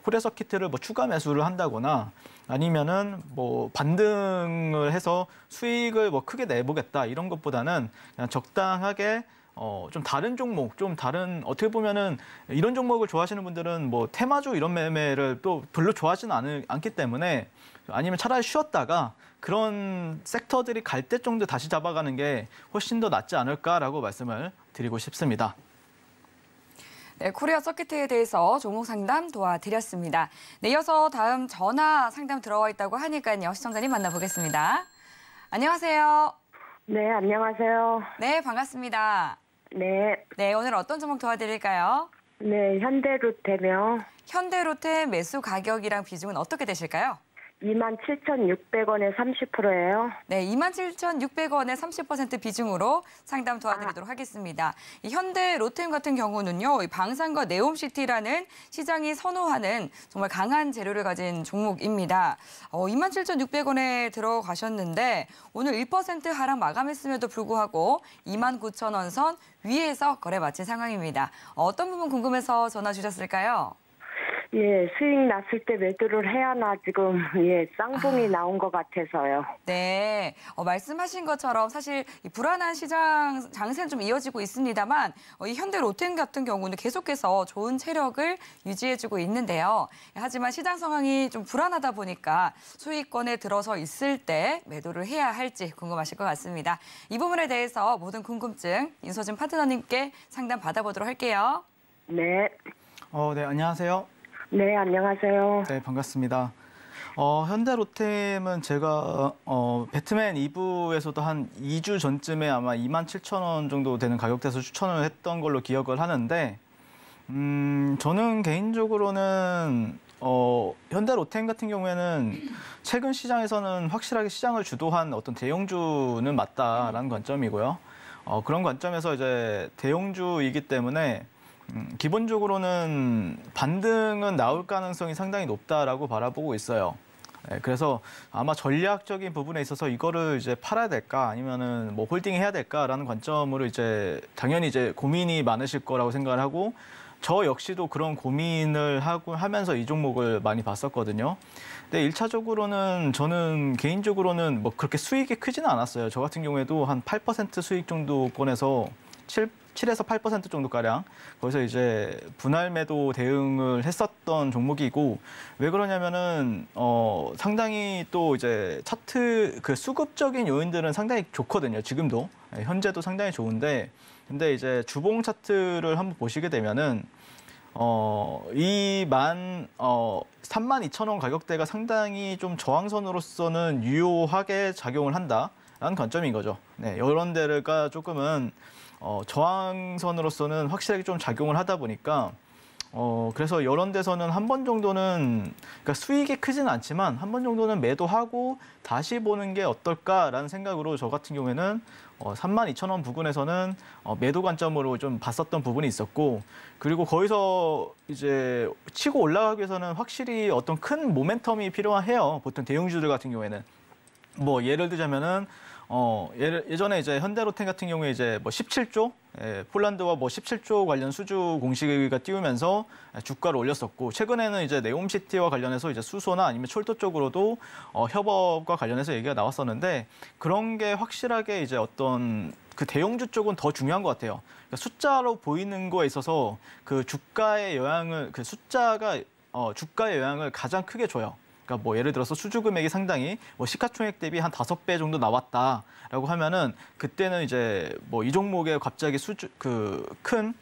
코리아 서킷을 뭐 추가 매수를 한다거나 아니면은 뭐 반등을 해서 수익을 뭐 크게 내보겠다 이런 것보다는 그냥 적당하게 좀 다른 종목, 좀 다른 어떻게 보면은 이런 종목을 좋아하시는 분들은 뭐 테마주 이런 매매를 또 별로 좋아하지는 않기 때문에 아니면 차라리 쉬었다가 그런 섹터들이 갈 때 정도 다시 잡아가는 게 훨씬 더 낫지 않을까라고 말씀을 드리고 싶습니다. 네, 코리아 서킷에 대해서 종목 상담 도와드렸습니다. 네, 이어서 다음 전화 상담 들어와 있다고 하니까요. 시청자님 만나보겠습니다. 안녕하세요. 네, 안녕하세요. 네, 반갑습니다. 네. 네, 오늘 어떤 종목 도와드릴까요? 네, 현대로테며 현대로테 매수 가격이랑 비중은 어떻게 되실까요? 27,600원에 30%예요. 네, 27,600원에 30% 비중으로 상담 도와드리도록 하겠습니다. 이 현대 로템 같은 경우는요, 이 방산과 네옴시티라는 시장이 선호하는 정말 강한 재료를 가진 종목입니다. 27,600원에 들어가셨는데 오늘 1% 하락 마감했음에도 불구하고 29,000원 선 위에서 거래 마친 상황입니다. 어떤 부분 궁금해서 전화 주셨을까요? 예, 수익 났을 때 매도를 해야 하나 지금 쌍봉이 나온 것 같아서요. 네, 말씀하신 것처럼 사실 이 불안한 시장 장세는 좀 이어지고 있습니다만 이 현대로템 같은 경우는 계속해서 좋은 체력을 유지해주고 있는데요. 하지만 시장 상황이 좀 불안하다 보니까 수익권에 들어서 있을 때 매도를 해야 할지 궁금하실 것 같습니다. 이 부분에 대해서 모든 궁금증 인서준 파트너님께 상담 받아보도록 할게요. 네. 네, 안녕하세요. 네, 안녕하세요. 네, 반갑습니다. 현대로템은 제가 배트맨 2부에서도 한 2주 전쯤에 아마 27,000원 정도 되는 가격대에서 추천을 했던 걸로 기억을 하는데 저는 개인적으로는 현대로템 같은 경우에는 최근 시장에서는 확실하게 시장을 주도한 어떤 대형주는 맞다라는 관점이고요. 그런 관점에서 이제 대형주이기 때문에 기본적으로는 반등은 나올 가능성이 상당히 높다라고 바라보고 있어요. 네, 그래서 아마 전략적인 부분에 있어서 이거를 이제 팔아야 될까 아니면은 뭐 홀딩 해야 될까라는 관점으로 이제 당연히 이제 고민이 많으실 거라고 생각을 하고 저 역시도 그런 고민을 하면서 이 종목을 많이 봤었거든요. 근데 1차적으로는 저는 개인적으로는 뭐 그렇게 수익이 크지는 않았어요. 저 같은 경우에도 한 8% 수익 정도권에서 7에서 8% 정도가량 거기서 이제 분할 매도 대응을 했었던 종목이고 왜 그러냐면은 상당히 또 이제 차트 그 수급적인 요인들은 상당히 좋거든요. 지금도 현재도 상당히 좋은데 근데 이제 주봉 차트를 한번 보시게 되면은 이 32,000원 가격대가 상당히 좀 저항선으로서는 유효하게 작용을 한다라는 관점인 거죠. 네, 이런 데가 조금은 저항선으로서는 확실하게 좀 작용을 하다 보니까 그래서 이런 데서는 한 번 정도는 그러니까 수익이 크지는 않지만 한 번 정도는 매도하고 다시 보는 게 어떨까라는 생각으로 저 같은 경우에는 32,000원 부근에서는 매도 관점으로 좀 봤었던 부분이 있었고 그리고 거기서 이제 치고 올라가기 위해서는 확실히 어떤 큰 모멘텀이 필요해요. 보통 대형주들 같은 경우에는 뭐 예를 들자면은 예전에 이제 현대로템 같은 경우에 이제 뭐 17조, 폴란드와 뭐 17조 관련 수주 공시가 띄우면서 주가를 올렸었고, 최근에는 이제 네옴시티와 관련해서 이제 수소나 아니면 철도 쪽으로도 협업과 관련해서 얘기가 나왔었는데, 그런 게 확실하게 이제 어떤 그 대형주 쪽은 더 중요한 것 같아요. 그러니까 숫자로 보이는 거에 있어서 그 주가의 영향을, 그 숫자가 주가의 영향을 가장 크게 줘요. 그러니까 뭐 예를 들어서 수주 금액이 상당히 뭐 시가총액 대비 한 5배 정도 나왔다라고 하면은 그때는 이제 뭐 이 종목에 갑자기 큰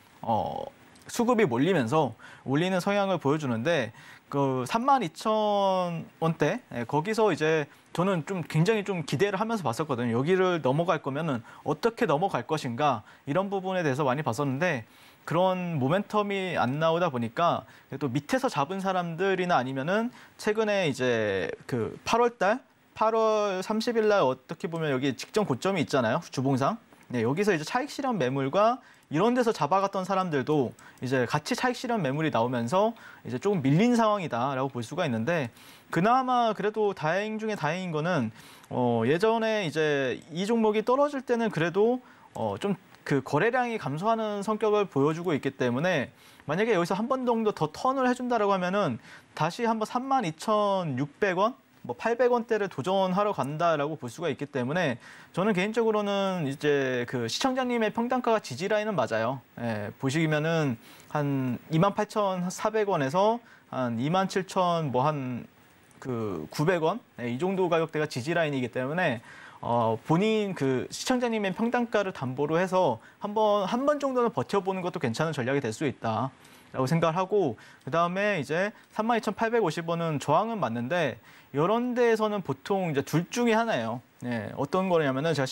수급이 몰리면서 올리는 성향을 보여주는데 그 32,000원대 거기서 이제 저는 좀 굉장히 좀 기대를 하면서 봤었거든요. 여기를 넘어갈 거면은 어떻게 넘어갈 것인가 이런 부분에 대해서 많이 봤었는데 그런 모멘텀이 안 나오다 보니까 또 밑에서 잡은 사람들이나 아니면은 최근에 이제 그 8월 30일 날 어떻게 보면 여기 직전 고점이 있잖아요. 주봉상. 네, 여기서 이제 차익 실현 매물과 이런 데서 잡아갔던 사람들도 이제 같이 차익 실현 매물이 나오면서 이제 조금 밀린 상황이다라고 볼 수가 있는데 그나마 그래도 다행 중에 다행인 거는 예전에 이제 이 종목이 떨어질 때는 그래도 좀 그 거래량이 감소하는 성격을 보여주고 있기 때문에 만약에 여기서 한 번 정도 더 턴을 해준다라고 하면은 다시 한번 32,600원, 뭐 800원대를 도전하러 간다라고 볼 수가 있기 때문에 저는 개인적으로는 이제 그 시청자님의 평단가가 지지 라인은 맞아요. 예, 보시면은 한 28,400원에서 한 27,000 뭐 한 그 900원 이 정도 가격대가 지지 라인이기 때문에 본인 그 시청자님의 평단가를 담보로 해서 한 번 정도는 버텨보는 것도 괜찮은 전략이 될 수 있다라고 생각을 하고 그다음에 이제 32,850원은 저항은 맞는데 이런 데에서는 보통 이제 둘 중에 하나예요. 네, 어떤 거냐면은 제가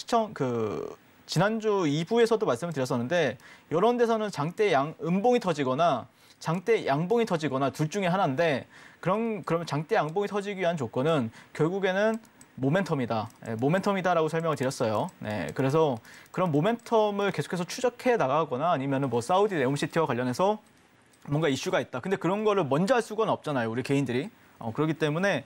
지난주 2부에서도 말씀을 드렸었는데 이런 데서는 장대 음봉이 터지거나 장대 양봉이 터지거나 둘 중에 하나인데 그러면 장대 양봉이 터지기 위한 조건은 결국에는 모멘텀이다. 네, 모멘텀이다라고 설명을 드렸어요. 네, 그래서 그런 모멘텀을 계속해서 추적해 나가거나 아니면은 뭐 사우디 네옴시티와 관련해서 뭔가 이슈가 있다. 근데 그런 거를 먼저 알 수가 없잖아요. 우리 개인들이. 그렇기 때문에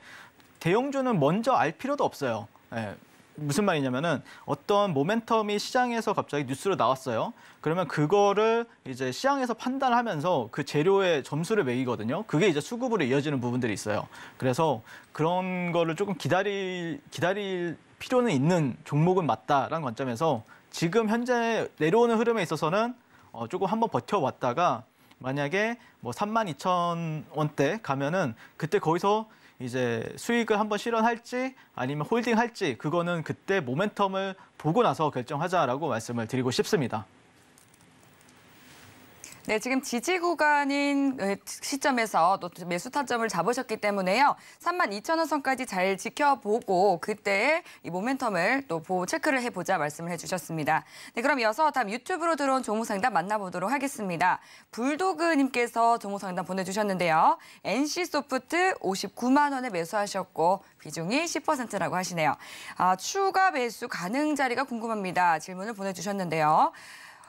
대형주는 먼저 알 필요도 없어요. 네, 무슨 말이냐면은 어떤 모멘텀이 시장에서 갑자기 뉴스로 나왔어요. 그러면 그거를 이제 시장에서 판단하면서 그 재료의 점수를 매기거든요. 그게 이제 수급으로 이어지는 부분들이 있어요. 그래서 그런 거를 조금 기다릴 필요는 있는 종목은 맞다라는 관점에서 지금 현재 내려오는 흐름에 있어서는 조금 한번 버텨왔다가 만약에 뭐 32,000원대 가면은 그때 거기서 이제 수익을 한번 실현할지 아니면 홀딩할지 그거는 그때 모멘텀을 보고 나서 결정하자라고 말씀을 드리고 싶습니다. 네, 지금 지지 구간인 시점에서 또 매수 타점을 잡으셨기 때문에요. 32,000원 선까지 잘 지켜보고 그때의 이 모멘텀을 또 체크를 해보자 말씀을 해주셨습니다. 네, 그럼 이어서 다음 유튜브로 들어온 종목 상담 만나보도록 하겠습니다. 불도그님께서 종목 상담 보내주셨는데요. NC소프트 59만 원에 매수하셨고 비중이 10%라고 하시네요. 추가 매수 가능 자리가 궁금합니다. 질문을 보내주셨는데요.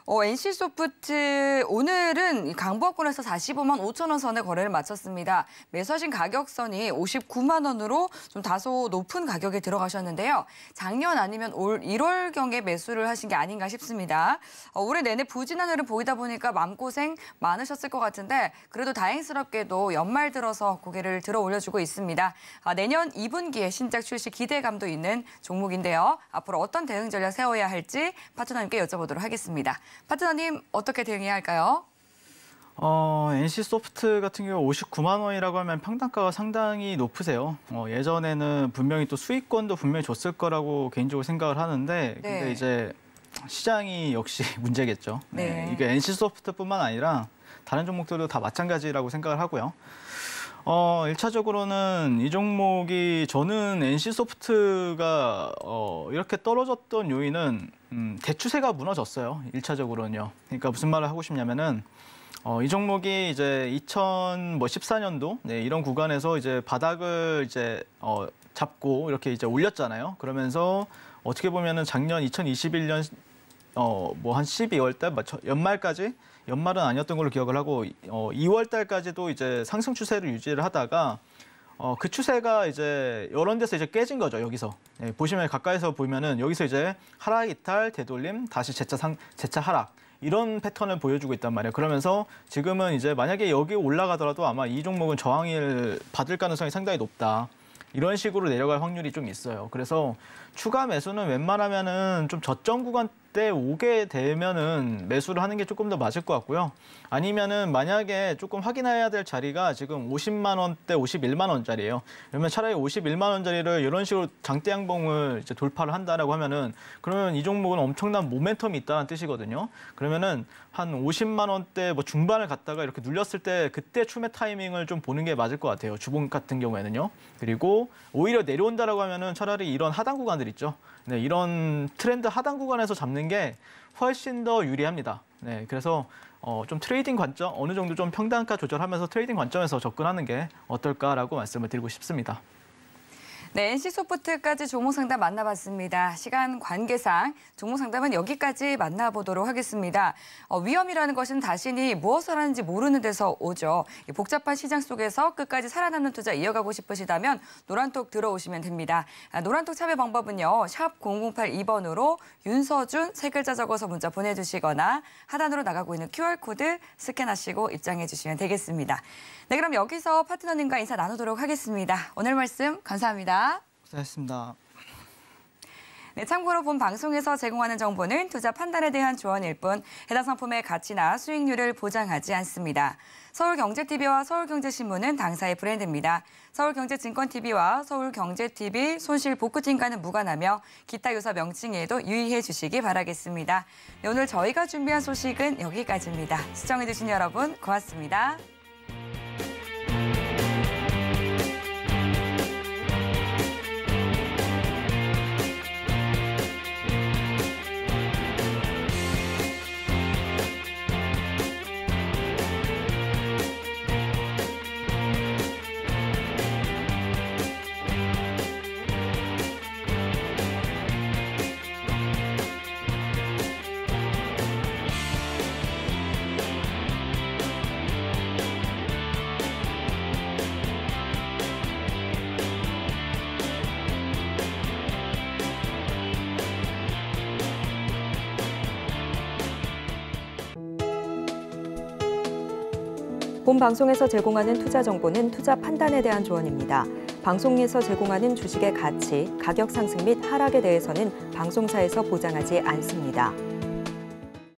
NC소프트 오늘은 강보합권에서 45만 5천 원 선에 거래를 마쳤습니다. 매수하신 가격선이 59만 원으로 좀 다소 높은 가격에 들어가셨는데요. 작년 아니면 올 1월경에 매수를 하신 게 아닌가 싶습니다. 올해 내내 부진한 흐름 보이다 보니까 마음고생 많으셨을 것 같은데 그래도 다행스럽게도 연말 들어서 고개를 들어 올려주고 있습니다. 내년 2분기에 신작 출시 기대감도 있는 종목인데요. 앞으로 어떤 대응 전략 세워야 할지 파트너님께 여쭤보도록 하겠습니다. 파트너님 어떻게 대응해야 할까요? NC소프트 같은 경우 59만 원이라고 하면 평단가가 상당히 높으세요. 예전에는 분명히 또 수익권도 분명히 줬을 거라고 개인적으로 생각을 하는데 근데 이제 시장이 역시 문제겠죠. 네. 이게 NC소프트뿐만 아니라 다른 종목들도 다 마찬가지라고 생각을 하고요. 1차적으로는 이 종목이 저는 NC소프트가 이렇게 떨어졌던 요인은 대추세가 무너졌어요. 1차적으로는요. 그러니까 무슨 말을 하고 싶냐면은 이 종목이 이제 2014년도 이런 구간에서 이제 바닥을 이제 잡고 이렇게 이제 올렸잖아요. 그러면서 어떻게 보면은 작년 2021년 뭐 한 12월 달 연말은 아니었던 걸로 기억을 하고 2월 달까지도 이제 상승 추세를 유지를 하다가 그 추세가 이제 이런 데서 이제 깨진 거죠. 여기서 보시면 가까이서 보면은 여기서 이제 하락 이탈 되돌림 다시 재차 하락 이런 패턴을 보여주고 있단 말이에요. 그러면서 지금은 이제 만약에 여기 올라가더라도 아마 이 종목은 저항을 받을 가능성이 상당히 높다. 이런 식으로 내려갈 확률이 좀 있어요. 그래서 추가 매수는 웬만하면은 좀 저점 구간 때 오게 되면은 매수를 하는 게 조금 더 맞을 것 같고요. 아니면은 만약에 조금 확인해야 될 자리가 지금 50만 원대, 51만 원짜리예요. 그러면 차라리 51만 원짜리를 이런 식으로 장대 양봉을 이제 돌파를 한다라고 하면은 그러면 이 종목은 엄청난 모멘텀이 있다는 뜻이거든요. 그러면은 한 50만 원대 뭐 중반을 갔다가 이렇게 눌렸을 때 그때 추매 타이밍을 좀 보는 게 맞을 것 같아요. 주봉 같은 경우에는요. 그리고 오히려 내려온다라고 하면은 차라리 이런 하단 구간들 있죠. 네, 이런 트렌드 하단 구간에서 잡는 게 훨씬 더 유리합니다. 네, 그래서 좀 트레이딩 관점, 어느 정도 좀 평단가 조절하면서 트레이딩 관점에서 접근하는 게 어떨까라고 말씀을 드리고 싶습니다. 네, NC소프트까지 종목 상담 만나봤습니다. 시간 관계상 종목 상담은 여기까지 만나보도록 하겠습니다. 위험이라는 것은 자신이 무엇을 하는지 모르는 데서 오죠. 복잡한 시장 속에서 끝까지 살아남는 투자 이어가고 싶으시다면 노란톡 들어오시면 됩니다. 노란톡 참여 방법은요. 샵 0082번으로 윤서준 3글자 적어서 문자 보내주시거나 하단으로 나가고 있는 QR코드 스캔하시고 입장해 주시면 되겠습니다. 네, 그럼 여기서 파트너님과 인사 나누도록 하겠습니다. 오늘 말씀 감사합니다. 고생하셨습니다. 네, 참고로 본 방송에서 제공하는 정보는 투자 판단에 대한 조언일 뿐 해당 상품의 가치나 수익률을 보장하지 않습니다. 서울경제TV와 서울경제신문은 당사의 브랜드입니다. 서울경제증권TV와 서울경제TV 손실복구팀과는 무관하며 기타 유사 명칭에도 유의해 주시기 바라겠습니다. 네, 오늘 저희가 준비한 소식은 여기까지입니다. 시청해주신 여러분 고맙습니다. 본 방송에서 제공하는 투자 정보는 투자 판단에 대한 조언입니다. 방송에서 제공하는 주식의 가치, 가격 상승 및 하락에 대해서는 방송사에서 보장하지 않습니다.